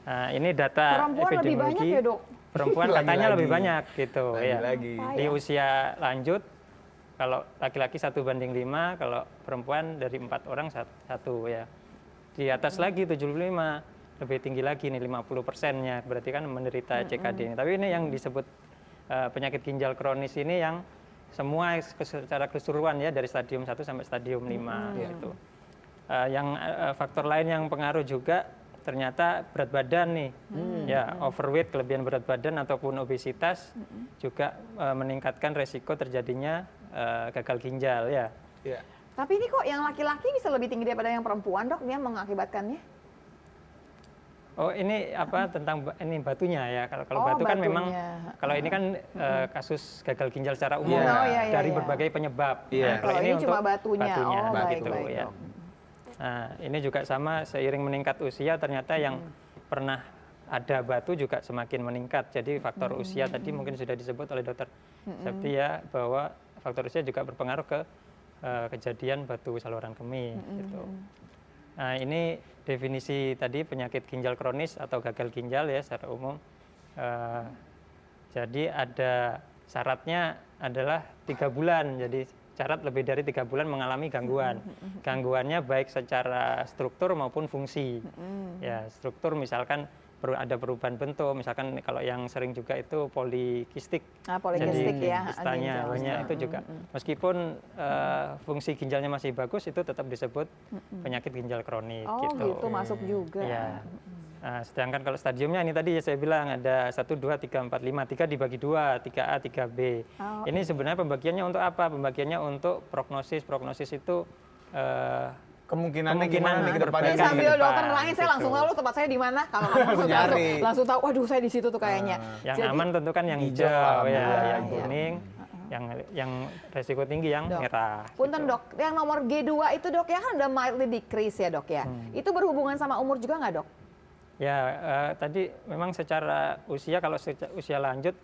Nah, ini data
Perempuan lebih
epidemiologi.
banyak ya dok?
Perempuan katanya
Lagi-lagi.
lebih banyak gitu ya.
Lagi-lagi.
Di usia lanjut kalau laki-laki 1:5, kalau perempuan dari 4 orang satu ya. Di atas lagi 75, lebih tinggi lagi nih 50%-nya, berarti kan menderita CKD ini. Tapi ini yang disebut penyakit ginjal kronis ini yang semua secara keseluruhan ya, dari stadium 1 sampai stadium 5 gitu. Yang faktor lain yang pengaruh juga ternyata berat badan nih, ya overweight, kelebihan berat badan ataupun obesitas juga meningkatkan resiko terjadinya gagal ginjal ya.
Iya.
Tapi ini kok yang laki-laki bisa lebih tinggi daripada yang perempuan dok? Dia mengakibatkannya?
Oh ini apa tentang ini batunya ya? Kalau
Oh,
batu kan memang
batunya.
kalau ini kan kasus gagal ginjal secara umum
Iya.
Oh, iya, iya,
dari
iya.
berbagai penyebab.
Iya.
Kalau ini cuma batunya. Oh,
baik,
gitu
baik,
ya.
dok.
Nah, ini juga sama, seiring meningkat usia ternyata yang pernah ada batu juga semakin meningkat. Jadi faktor usia tadi mungkin sudah disebut oleh dokter Septi ya, bahwa faktor usia juga berpengaruh ke kejadian batu saluran kemih gitu. Nah, ini definisi tadi penyakit ginjal kronis atau gagal ginjal ya secara umum. Jadi ada syaratnya adalah 3 bulan. Jadi syarat lebih dari 3 bulan mengalami gangguan. Gangguannya baik secara struktur maupun fungsi. Ya, struktur misalkan ada perubahan bentuk, misalkan kalau yang sering juga itu polikistik.
Polikistik
Jadi
ya.
kistanya
ginjal.
banyak itu juga. Meskipun fungsi ginjalnya masih bagus, itu tetap disebut penyakit ginjal kronik.
Oh gitu, masuk juga.
Ya. Nah, sedangkan kalau stadiumnya ini tadi saya bilang ada 1, 2, 3, 4, 5, 3 dibagi 2, 3A, 3B.
Oh,
Ini sebenarnya pembagiannya untuk apa? Pembagiannya untuk prognosis. Prognosis itu
Kemungkinannya gimana nih ke depannya?
Ini sambil
depan,
dokter nerangin, saya langsung
gitu.
tahu tempat saya di mana. Kalau langsung,
nyari.
langsung tahu, waduh saya di situ tuh kayaknya.
Yang
Jadi,
aman tentu kan yang
hijau,
hijau, ya,
alhamdulillah.
yang kuning, yang resiko tinggi yang
Dok.
merah.
Punten
gitu.
dok, yang nomor G2 itu dok ya kan udah mildly decrease ya dok ya. Itu berhubungan sama umur juga nggak dok?
Ya, tadi memang secara usia, kalau usia lanjut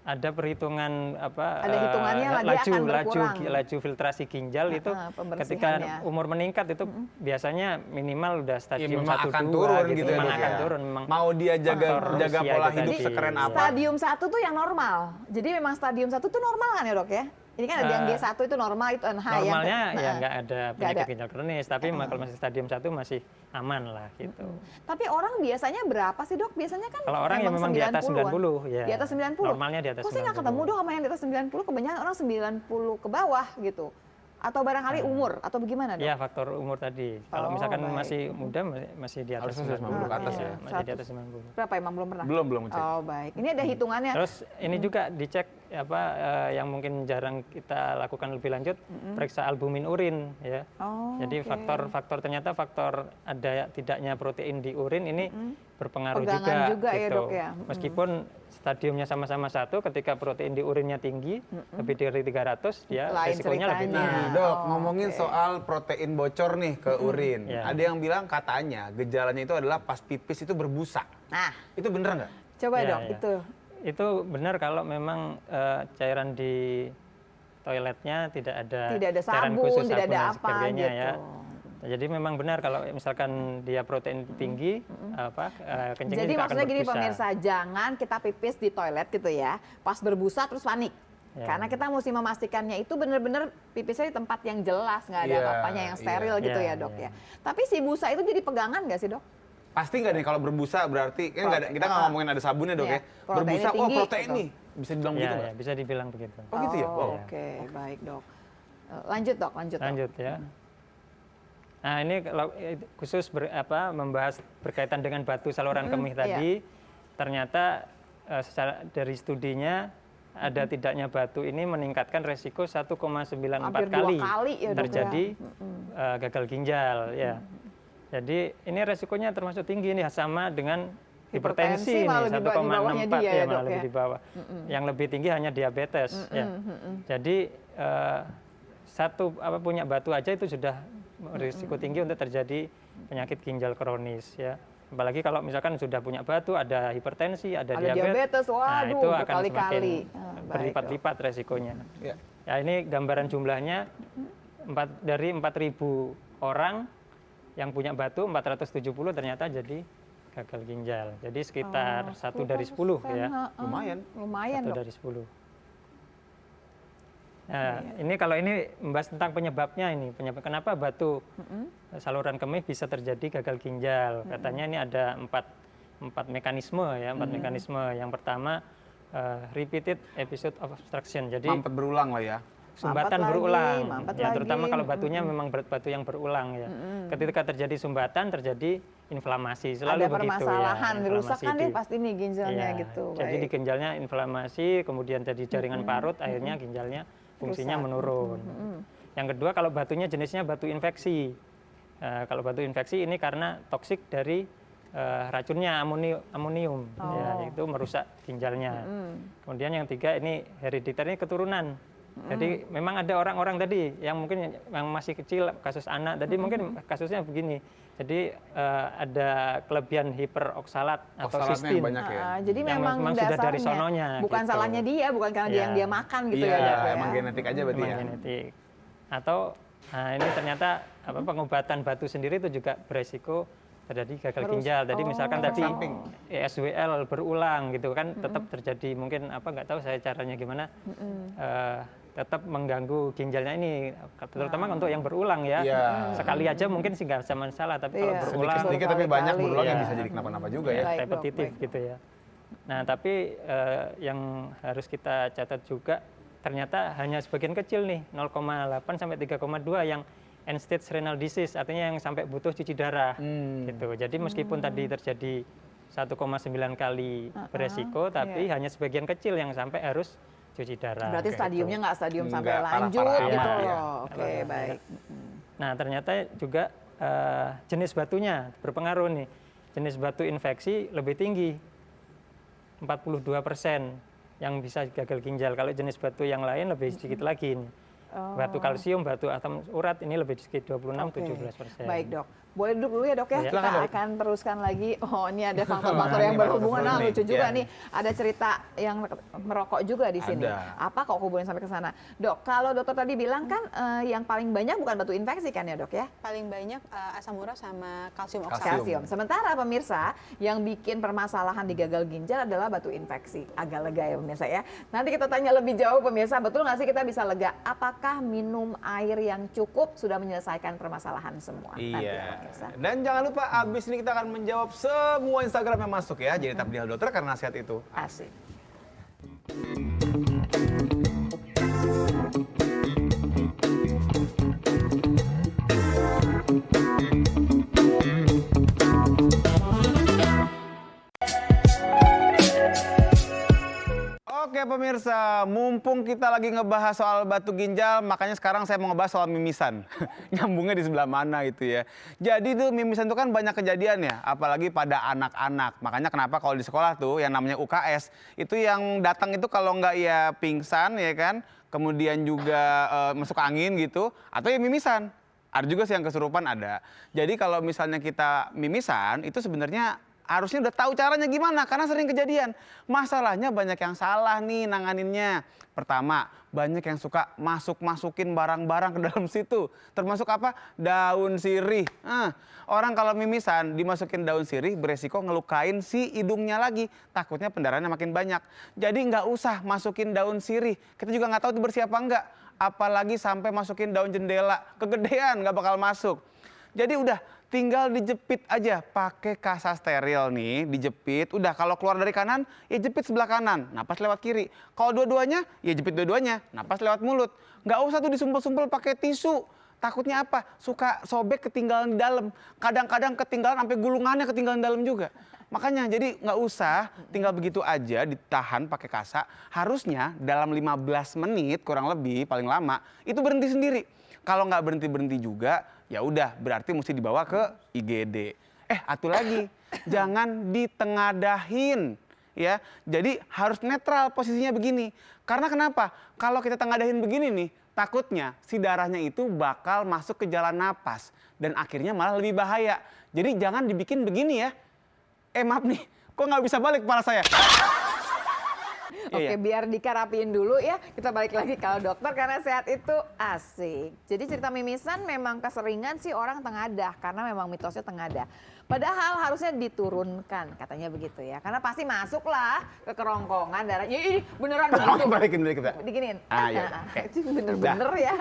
ada perhitungan
Ada hitungannya lah, dia akan berkurang.
laju filtrasi ginjal itu ketika umur meningkat itu biasanya minimal udah stadium
memang
1
akan
2
turun
gitu,
gitu ya,
memang
Dok,
akan
ya.
turun memang.
Mau dia jaga
usia
pola
itu
hidup
tadi.
sekeren apa.
Stadium 1 tuh yang normal. Jadi memang stadium 1 tuh normal kan ya, Dok ya? Ini kan ada yang G1 itu normal, itu NH ya.
Normalnya ya nggak ada penyakit
ada.
ginjal kronis, tapi kalau masih stadium 1 masih aman lah gitu.
Tapi orang biasanya berapa sih, Dok? Biasanya kan
Kalau orang yang memang di atas
90-an.
90 ya.
Di atas 90.
Normalnya di atas
Kok saya nggak
90.
ketemu, Dok, sama yang di atas 90? Kebanyakan orang 90 ke bawah gitu. Atau barangkali umur atau bagaimana, Dok?
Iya, faktor umur tadi. Kalau misalkan
baik.
masih muda masih di atas
Harusnya 90 ke atas ya.
Masih di atas 90.
Berapa emang belum pernah?
Belum cek.
Oh, baik. Ini ada hitungannya.
Terus ini juga dicek yang mungkin jarang kita lakukan lebih lanjut, periksa albumin urin ya.
Oh,
Jadi
oke.
faktor ternyata faktor ada tidaknya protein di urin ini berpengaruh
Pegangan juga ya,
gitu.
Dok, ya.
Meskipun stadiumnya sama-sama 1, ketika protein di urinnya tinggi lebih dari 300 dia
Lain
risikonya lebih
ceritanya.
tinggi.
Nah, Dok,
Oh,
ngomongin soal protein bocor nih ke urin.
Ya.
Ada yang bilang katanya gejalanya itu adalah pas pipis itu berbusa.
Nah,
Itu bener nggak?
coba
Ya,
Dok,
ya.
itu.
Itu benar kalau memang cairan di toiletnya tidak ada cairan
sabun,
khusus,
tidak
sabun
ada
dan
apa
sebagainya
gitu.
ya. Jadi memang benar kalau misalkan dia protein tinggi, kencingnya
Jadi
juga akan
maksudnya gini
berbusa.
pemirsa, jangan kita pipis di toilet gitu ya, pas berbusa terus panik.
Ya.
Karena kita mesti memastikannya itu benar-benar pipisnya di tempat yang jelas, nggak ada
Iya,
apa-apanya, yang steril
iya.
gitu ya,
Iya,
Dok
iya.
ya. Tapi si busa itu jadi pegangan nggak sih, Dok?
Pasti nggak nih kalau berbusa berarti kan nggak ada, kita nggak ngomongin ada sabunnya, Dok,
Iya,
ya.
proteinnya
Berbusa, oh
tinggi,
protein
gitu.
nih. Bisa dibilang begitu
Ya,
nggak?
ya, bisa dibilang begitu.
Oh gitu ya? Wow.
Oke, baik, Dok. Lanjut, Dok, lanjut. Dok.
Lanjut ya. Nah ini kalau khusus membahas berkaitan dengan batu saluran kemih tadi, ternyata secara dari studinya ada tidaknya batu ini meningkatkan resiko 1,94
Hampir 2 kali ya, Dok,
terjadi gagal ginjal ya. Jadi ini resikonya termasuk tinggi nih, sama dengan
Hipertensi
hipertensi
malah
nih
di bawahnya
1,64
dia ya,
ya,
Dok,
malah lebih
ya.
di bawah. Yang lebih tinggi hanya diabetes ya. Jadi punya batu aja itu sudah risiko tinggi untuk terjadi penyakit ginjal kronis ya. Apalagi kalau misalkan sudah punya batu, ada hipertensi, ada diabetes,
waduh,
itu akan semakin
berkali-kali. Baik,
berlipat-lipat resikonya.
Ya.
Ya ini gambaran jumlahnya dari 4.000 orang yang punya batu 470 ternyata jadi gagal ginjal. Jadi sekitar 1 dari 10 ya.
Lumayan.
Lumayan,
1
Dok.
dari 10. Nah, ini kalau ini membahas tentang penyebabnya ini, kenapa batu saluran kemih bisa terjadi gagal ginjal. Katanya ini ada empat mekanisme ya, mekanisme. Yang pertama repeated episode of obstruction. Jadi
Mampet berulang lah ya.
sumbatan
Mampet
berulang,
lagi, mampet
ya, terutama
lagi.
kalau batunya memang batu yang berulang ya. Ketika terjadi sumbatan terjadi inflamasi,
Ada
selalu begitu ya.
permasalahan, rusak kan
inflamasi
deh pasti nih ginjalnya
Iya,
gitu.
Jadi di
Baik.
ginjalnya inflamasi, kemudian jadi jaringan parut, akhirnya ginjalnya fungsinya
Rusak.
menurun. Yang kedua kalau batunya jenisnya batu infeksi. Kalau batu infeksi ini karena toksik dari racunnya amonium, ya, itu merusak ginjalnya. Kemudian yang tiga ini hereditary, keturunan. Jadi memang ada orang-orang tadi yang mungkin yang masih kecil, kasus anak tadi mungkin kasusnya begini. Jadi ada kelebihan hiperoksalat atau
Oksalatnya
sistin.
yang banyak ya.
Jadi
Yang
memang
memang sudah
dasarnya
dari sononya,
bukan
gitu.
salahnya dia, bukan karena dia
Iya.
yang dia makan gitu
Iya,
ya, Dok, ya.
emang genetik aja berarti
Memang
ya.
genetik. Atau ini ternyata pengobatan batu sendiri itu juga beresiko terjadi gagal ginjal. Jadi misalkan
Efek
tadi
samping.
ESWL berulang gitu kan, tetap terjadi mungkin nggak tahu saya caranya gimana, tetap mengganggu ginjalnya ini, terutama untuk yang berulang ya.
Iya.
Sekali aja mungkin sih nggak sama masalah, tapi kalau
Iya.
berulang
Sedikit tapi banyak
Berkali-kali.
berulang yang
Iya.
bisa jadi kenapa-napa juga ya.
Baik, Dok,
repetitif
baik.
gitu ya. Nah, tapi yang harus kita catat juga ternyata hanya sebagian kecil nih, 0,8 sampai 3,2 yang end stage renal disease, artinya yang sampai butuh cuci darah gitu. Jadi meskipun tadi terjadi 1,9 kali beresiko, tapi hanya sebagian kecil yang sampai harus cuci darah.
Berarti
gitu.
stadiumnya nggak stadium sampai
Nggak
lanjut
parah-parah
gitu
amat,
loh.
ya.
Oke, baik.
Nah, ternyata juga jenis batunya berpengaruh nih. Jenis batu infeksi lebih tinggi, 42% yang bisa gagal ginjal. Kalau jenis batu yang lain lebih sedikit lagi nih. Batu kalsium, batu asam urat ini lebih sedikit, 26-17%.
Baik, Dok. Boleh duduk dulu ya dok ya,
Iya.
kita
Silakan, Dok.
akan teruskan lagi. Oh ini ada faktor-faktor yang
Ini
berhubungan,
faktor-faktor nih.
lucu juga
Iya.
nih. Ada cerita yang merokok juga di sini.
Ada.
Apa kok hubungannya sampai ke sana? Dok, kalau dokter tadi bilang kan yang paling banyak bukan batu infeksi kan ya dok ya?
Paling banyak asam urat sama kalsium oksat.
Kalsium.
Sementara pemirsa yang bikin permasalahan di gagal ginjal adalah batu infeksi. Agak lega ya pemirsa ya. Nanti kita tanya lebih jauh pemirsa, betul nggak sih kita bisa lega? Apakah minum air yang cukup sudah menyelesaikan permasalahan semua? Nanti ya,
Iya.
pemirsa.
Dan jangan lupa abis ini kita akan menjawab semua Instagram yang masuk ya. Jadi tetap di Halo Dokter karena nasihat itu
Asik.
Oke pemirsa, mumpung kita lagi ngebahas soal batu ginjal, makanya sekarang saya mau ngebahas soal mimisan. Nyambungnya di sebelah mana itu ya. Jadi tuh mimisan itu kan banyak kejadian ya, apalagi pada anak-anak. Makanya kenapa kalau di sekolah tuh yang namanya UKS, itu yang datang itu kalau nggak ya pingsan ya kan, kemudian juga masuk angin gitu, atau ya mimisan. Ada juga sih yang kesurupan ada. Jadi kalau misalnya kita mimisan, itu sebenarnya harusnya udah tahu caranya gimana karena sering kejadian. Masalahnya banyak yang salah nih nanganinnya. Pertama, banyak yang suka masukin barang-barang ke dalam situ. Termasuk apa? Daun sirih. Orang kalau mimisan dimasukin daun sirih beresiko ngelukain si hidungnya lagi. Takutnya pendarahannya makin banyak. Jadi nggak usah masukin daun sirih. Kita juga nggak tahu itu bersih apa enggak. Apalagi sampai masukin daun jendela. Kegedean nggak bakal masuk. Jadi udah tinggal dijepit aja pakai kasa steril nih, dijepit. Udah kalau keluar dari kanan, ya jepit sebelah kanan, napas lewat kiri. Kalau dua-duanya, ya jepit dua-duanya, napas lewat mulut. Nggak usah tuh disumpel-sumpel pakai tisu. Takutnya apa? Suka sobek ketinggalan di dalam. Kadang-kadang ketinggalan sampai gulungannya ketinggalan di dalam juga. Makanya jadi nggak usah tinggal begitu aja ditahan pakai kasa. Harusnya dalam 15 menit kurang lebih paling lama itu berhenti sendiri. Kalau nggak berhenti-berhenti juga, ya udah berarti mesti dibawa ke IGD. Atu lagi, jangan ditengadahin ya. Jadi harus netral posisinya begini. Karena kenapa? Kalau kita tengadahin begini nih, takutnya si darahnya itu bakal masuk ke jalan napas dan akhirnya malah lebih bahaya. Jadi jangan dibikin begini ya. Maaf nih, kok nggak bisa balik kepala saya?
Oke, biar Dika rapiin dulu ya. Kita balik lagi kalau dokter karena sehat itu asik. Jadi cerita mimisan memang keseringan sih orang tengadah karena memang mitosnya tengadah. Padahal harusnya diturunkan katanya begitu ya. Karena pasti masuklah ke kerongkongan darahnya. Ini beneran begitu.
Balikin dulu kita.
Diginiin.
Iya.
Itu bener-bener ya.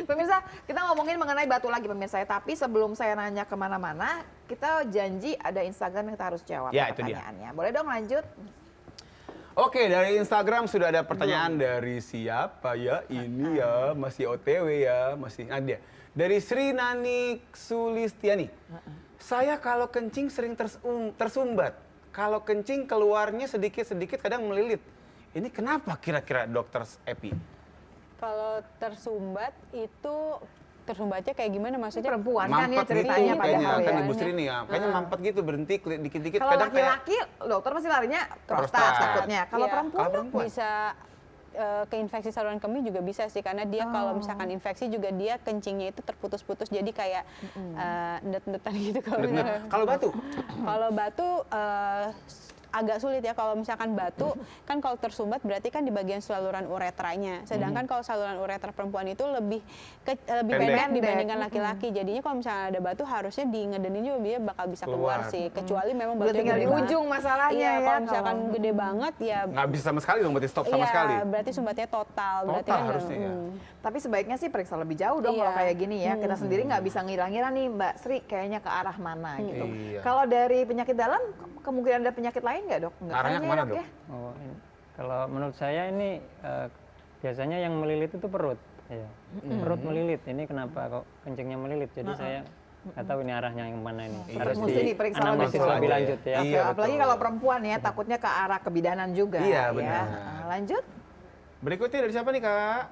Pemirsa, kita ngomongin mengenai batu lagi pemirsa ya. Tapi sebelum saya nanya kemana-mana, kita janji ada Instagram yang kita harus jawab
Ya, itu dia.
pertanyaannya. Boleh dong lanjut?
Oke, dari Instagram sudah ada pertanyaan dari siapa ya? Ini ya, masih OTW ya, masih dia. Dari Sri Nani Sulistiani. Saya kalau kencing sering tersumbat. Kalau kencing keluarnya sedikit-sedikit kadang melilit. Ini kenapa kira-kira dokter Epi?
Kalau tersumbat itu tersumbatnya kayak gimana maksudnya?
Perempuan kan ya
Mampet
ceritanya
gitu, kayaknya
padahal
kan
ya.
Ibu Sri nih ya. Kayaknya mampet gitu berhenti dikit-dikit.
Kalau
Kadang kayak
laki-laki, dokter masih larinya ke
Prostat.
prostat takutnya. Kalau
Iya.
perempuan,
Kalau
dok?
perempuan?
Bisa ke infeksi saluran kemih juga bisa sih karena dia kalau misalkan infeksi juga dia kencingnya itu terputus-putus jadi kayak endet-endetan gitu kalau misalkan.
kalau batu.
Kalau batu agak sulit ya kalau misalkan batu kan kalau tersumbat berarti kan di bagian saluran uretranya. Sedangkan kalau saluran uretra perempuan itu lebih
Pendek.
pendek dibandingkan laki-laki. Jadinya kalau misalnya ada batu harusnya di ngedenin juga dia bakal bisa keluar
Keluar.
sih. Kecuali memang
Udah
batunya
tinggal
gede
di
banget.
ujung masalahnya
Iya,
ya.
kalau misalkan gede banget ya
Nggak bisa sama sekali dong, berarti stop sama
iya,
sekali.
berarti sumbatnya total. Berarti
Total
kan
harusnya ya.
Tapi sebaiknya sih periksa lebih jauh dong kalau
Iya.
kayak gini ya. Kita sendiri nggak bisa ngira-ngira nih Mbak Sri kayaknya ke arah mana gitu.
Iya.
Kalau dari penyakit dalam, kemungkinan ada penyakit lain nggak dok? Nggak
Arahnya
kayaknya
kemana,
ya,
Dok?
ya?
Oh, kalau menurut saya ini biasanya yang melilit itu perut. Ya. Perut melilit. Ini kenapa kok kencingnya melilit? Jadi saya nggak tahu ini arahnya yang mana ini. Harus
Mesti diperiksa lebih
analisis
jauh.
lebih lanjut ya.
Oke,
Iya,
apalagi
betul.
kalau perempuan ya, takutnya ke arah kebidanan juga.
Iya,
ya.
benar.
Lanjut
Berikutnya dari siapa nih Kak?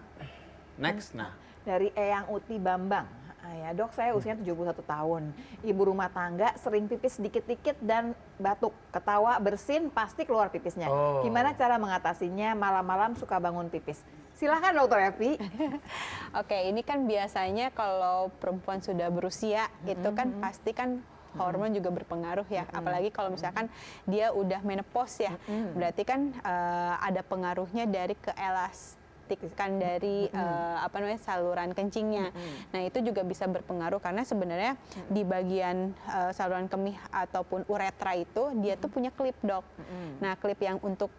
Next, nah.
dari Eyang Uti Bambang. Ya dok, saya usianya 71 tahun. Ibu rumah tangga sering pipis dikit-dikit dan batuk. Ketawa, bersin, pasti keluar pipisnya. Gimana cara mengatasinya malam-malam suka bangun pipis? Silahkan dokter Epi.
Oke, ini kan biasanya kalau perempuan sudah berusia, itu kan pasti kan hormon juga berpengaruh ya, apalagi kalau misalkan dia udah menopause ya, berarti kan ada pengaruhnya dari keelastikan dari saluran kencingnya. Nah itu juga bisa berpengaruh karena sebenarnya di bagian saluran kemih ataupun uretra itu dia tuh punya klip dok. Nah klip yang untuk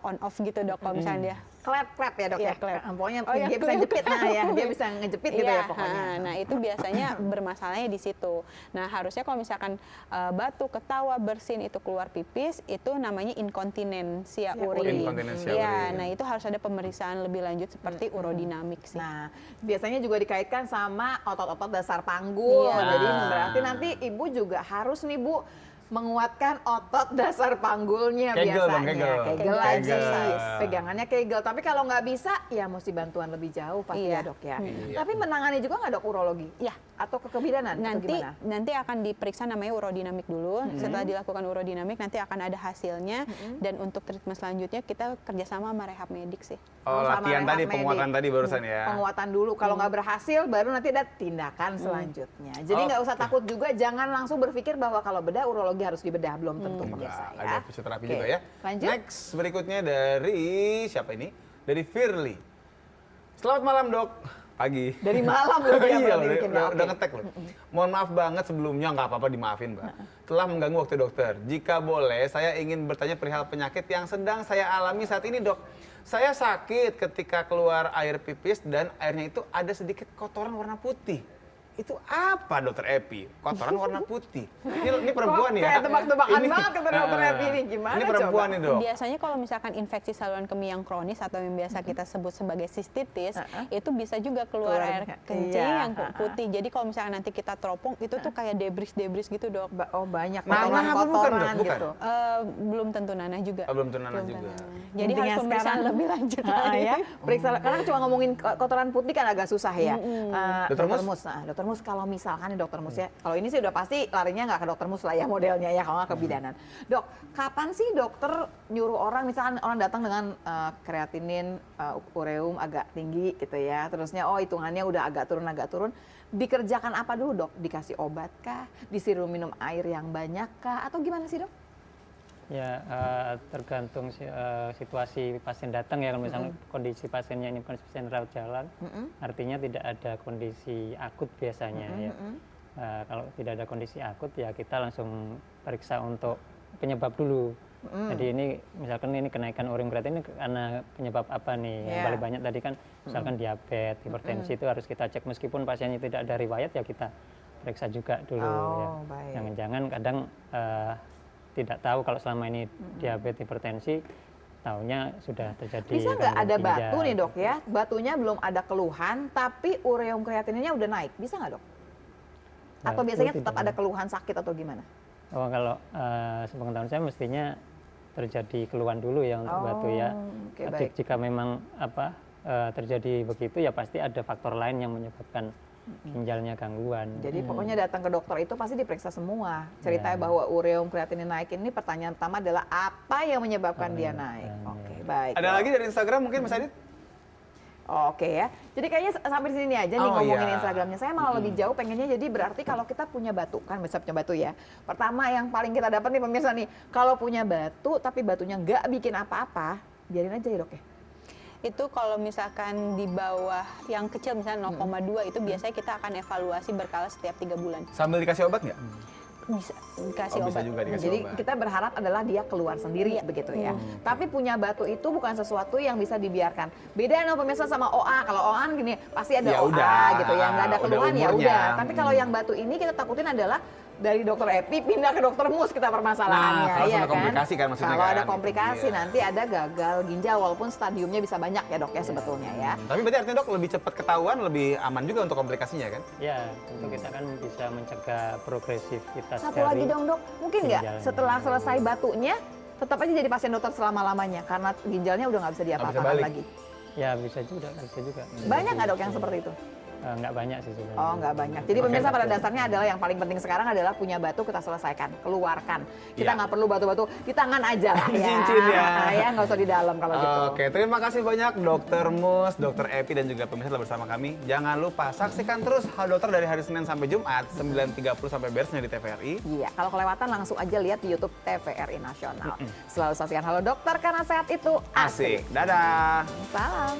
on off gitu dok, kalau misalnya dia
Klep ya dok
ya.
Pokoknya dia bisa jepit, dia bisa ngejepit gitu ya pokoknya.
Nah itu biasanya bermasalahnya di situ. Nah harusnya kalau misalkan batuk, ketawa, bersin itu keluar pipis, itu namanya inkontinensia urin. Ya, nah itu harus ada pemeriksaan lebih lanjut seperti urodinamik sih.
Nah biasanya juga dikaitkan sama otot-otot dasar panggul. Jadi berarti nanti ibu juga harus nih Bu menguatkan otot dasar panggulnya biasanya. Kegel lagi, pegangannya kegel. Tapi kalau nggak bisa, ya mesti bantuan lebih jauh pasti ya dok ya. Tapi menangani juga nggak dok urologi?
Ya.
Atau kebidanan?
Nanti akan diperiksa namanya urodinamik dulu. Setelah dilakukan urodinamik nanti akan ada hasilnya. Dan untuk treatment selanjutnya kita kerjasama sama rehab medik sih.
Latihan tadi, penguatan tadi barusan ya.
Penguatan dulu. Kalau nggak berhasil, baru nanti ada tindakan selanjutnya. Jadi nggak usah takut juga. Jangan langsung berpikir bahwa kalau bedah urologi harus dibedah, belum tentu pemirsa ya.
Ada fisioterapi juga ya.
Lanjut.
Next berikutnya dari siapa ini? Dari Firly. Selamat malam dok. Pagi.
Dari malam loh dia
udah ngetek loh. Mohon maaf banget sebelumnya, nggak apa-apa dimaafin Mbak. Telah mengganggu waktu dokter. Jika boleh, saya ingin bertanya perihal penyakit yang sedang saya alami saat ini dok. Saya sakit ketika keluar air pipis dan airnya itu ada sedikit kotoran warna putih. Itu apa dokter Epi? Kotoran warna putih. Ini perempuan ya?
Kayak tebak-tebakan banget kata dokter Epi ini. Gimana
ini perempuan
coba?
nih dok.
Biasanya kalau misalkan infeksi saluran kemih yang kronis atau yang biasa kita sebut sebagai sistitis, itu bisa juga keluar air kencing yang putih. Jadi kalau misalkan nanti kita teropong, itu tuh kayak debris gitu dok.
Oh banyak
kotoran
gitu.
Belum tentu nanah juga.
Belum tentu nanah juga.
Jadi harus pemeriksaan lebih lanjut
ya. Periksa, karena cuma ngomongin kotoran putih kan agak susah ya. Dokter Mus, kalau misalkan dokter Mus ya, kalau ini sih udah pasti larinya nggak ke dokter Mus lah ya modelnya ya, kalau nggak ke bidanan. Dok, kapan sih dokter nyuruh orang, misalkan orang datang dengan kreatinin, ureum agak tinggi gitu ya, terusnya hitungannya udah agak turun, dikerjakan apa dulu dok? Dikasih obat kah? Disuruh minum air yang banyak kah? Atau gimana sih dok?
Ya tergantung situasi pasien datang ya. Kalau misalnya kondisi pasiennya ini kondisi pasien rawat jalan, artinya tidak ada kondisi akut biasanya ya. Kalau tidak ada kondisi akut ya kita langsung periksa untuk penyebab dulu. Jadi ini misalkan ini kenaikan urin berat ini karena penyebab apa nih? Yang paling banyak tadi kan misalkan diabetes, hipertensi, itu harus kita cek meskipun pasiennya tidak ada riwayat ya kita periksa juga dulu ya. Jangan-jangan kadang tidak tahu kalau selama ini diabetes, hipertensi, taunya sudah terjadi.
Bisa nggak ada batu nih dok ya, batunya belum ada keluhan, tapi ureum kreatininnya udah naik, bisa nggak dok? Atau biasanya tetap ada keluhan sakit atau gimana?
Oh kalau sepengetahuan saya mestinya terjadi keluhan dulu ya untuk batu ya. Jika memang terjadi begitu ya pasti ada faktor lain yang menyebabkan ginjalnya gangguan.
Jadi pokoknya datang ke dokter itu pasti diperiksa semua. Ceritanya bahwa ureum kreatinin naik ini, pertanyaan pertama adalah apa yang menyebabkan dia naik. Oke, baik.
Ada lagi dari Instagram mungkin Mas Adit?
Oke ya. Jadi kayaknya sampai di sini aja nih ngomongin Instagramnya. Saya malah lebih jauh pengennya, jadi berarti kalau kita punya batu, kan bisa punya batu ya. Pertama yang paling kita dapat nih pemirsa nih, kalau punya batu tapi batunya nggak bikin apa-apa, biarin aja ya dok ya.
Itu kalau misalkan di bawah yang kecil misalnya 0,2 itu biasanya kita akan evaluasi berkala setiap 3 bulan.
Sambil dikasih obat nggak?
Bisa dikasih obat.
Bisa juga dikasih
Jadi
obat.
kita berharap adalah dia keluar sendiri begitu ya. Tapi punya batu itu bukan sesuatu yang bisa dibiarkan. Beda no pemirsa sama OA. Kalau OA gini pasti ada OA gitu ya, nggak ada keluhan ya udah. Tapi kalau yang batu ini kita takutin adalah dari dokter Epi pindah ke dokter Mus kita permasalahannya,
kalau
ya
ada
kan?
komplikasi kan maksudnya
Kalau
kan?
ada komplikasi nanti ada gagal ginjal, walaupun stadiumnya bisa banyak ya dok ya sebetulnya ya.
Tapi berarti artinya dok lebih cepat ketahuan, lebih aman juga untuk komplikasinya kan?
Ya, tentu kita kan bisa mencegah progresivitas
Satu lagi dong dok, mungkin nggak
ginjalnya.
setelah selesai batunya tetap aja jadi pasien dokter selama-lamanya karena ginjalnya udah nggak bisa diapa-apakan
balik.
lagi.
Ya bisa juga.
Banyak nggak dok yang seperti itu?
nggak banyak sih sebenarnya.
Oh, nggak banyak. Jadi pemirsa pada dasarnya adalah yang paling penting sekarang adalah punya batu kita selesaikan, keluarkan. Kita
Ya.
nggak perlu batu-batu di tangan aja lah ya.
Cincin ya.
Ya, nggak usah di dalam kalau gitu.
Oke, terima kasih banyak Dokter Mus, Dokter Epi dan juga pemirsa telah bersama kami. Jangan lupa saksikan terus Halo Dokter dari hari Senin sampai Jumat 9.30 sampai beresnya di TVRI.
Iya, kalau kelewatan langsung aja lihat di YouTube TVRI Nasional. Selalu saksikan Halo Dokter karena sehat itu asik.
Asik. Dadah.
Salam.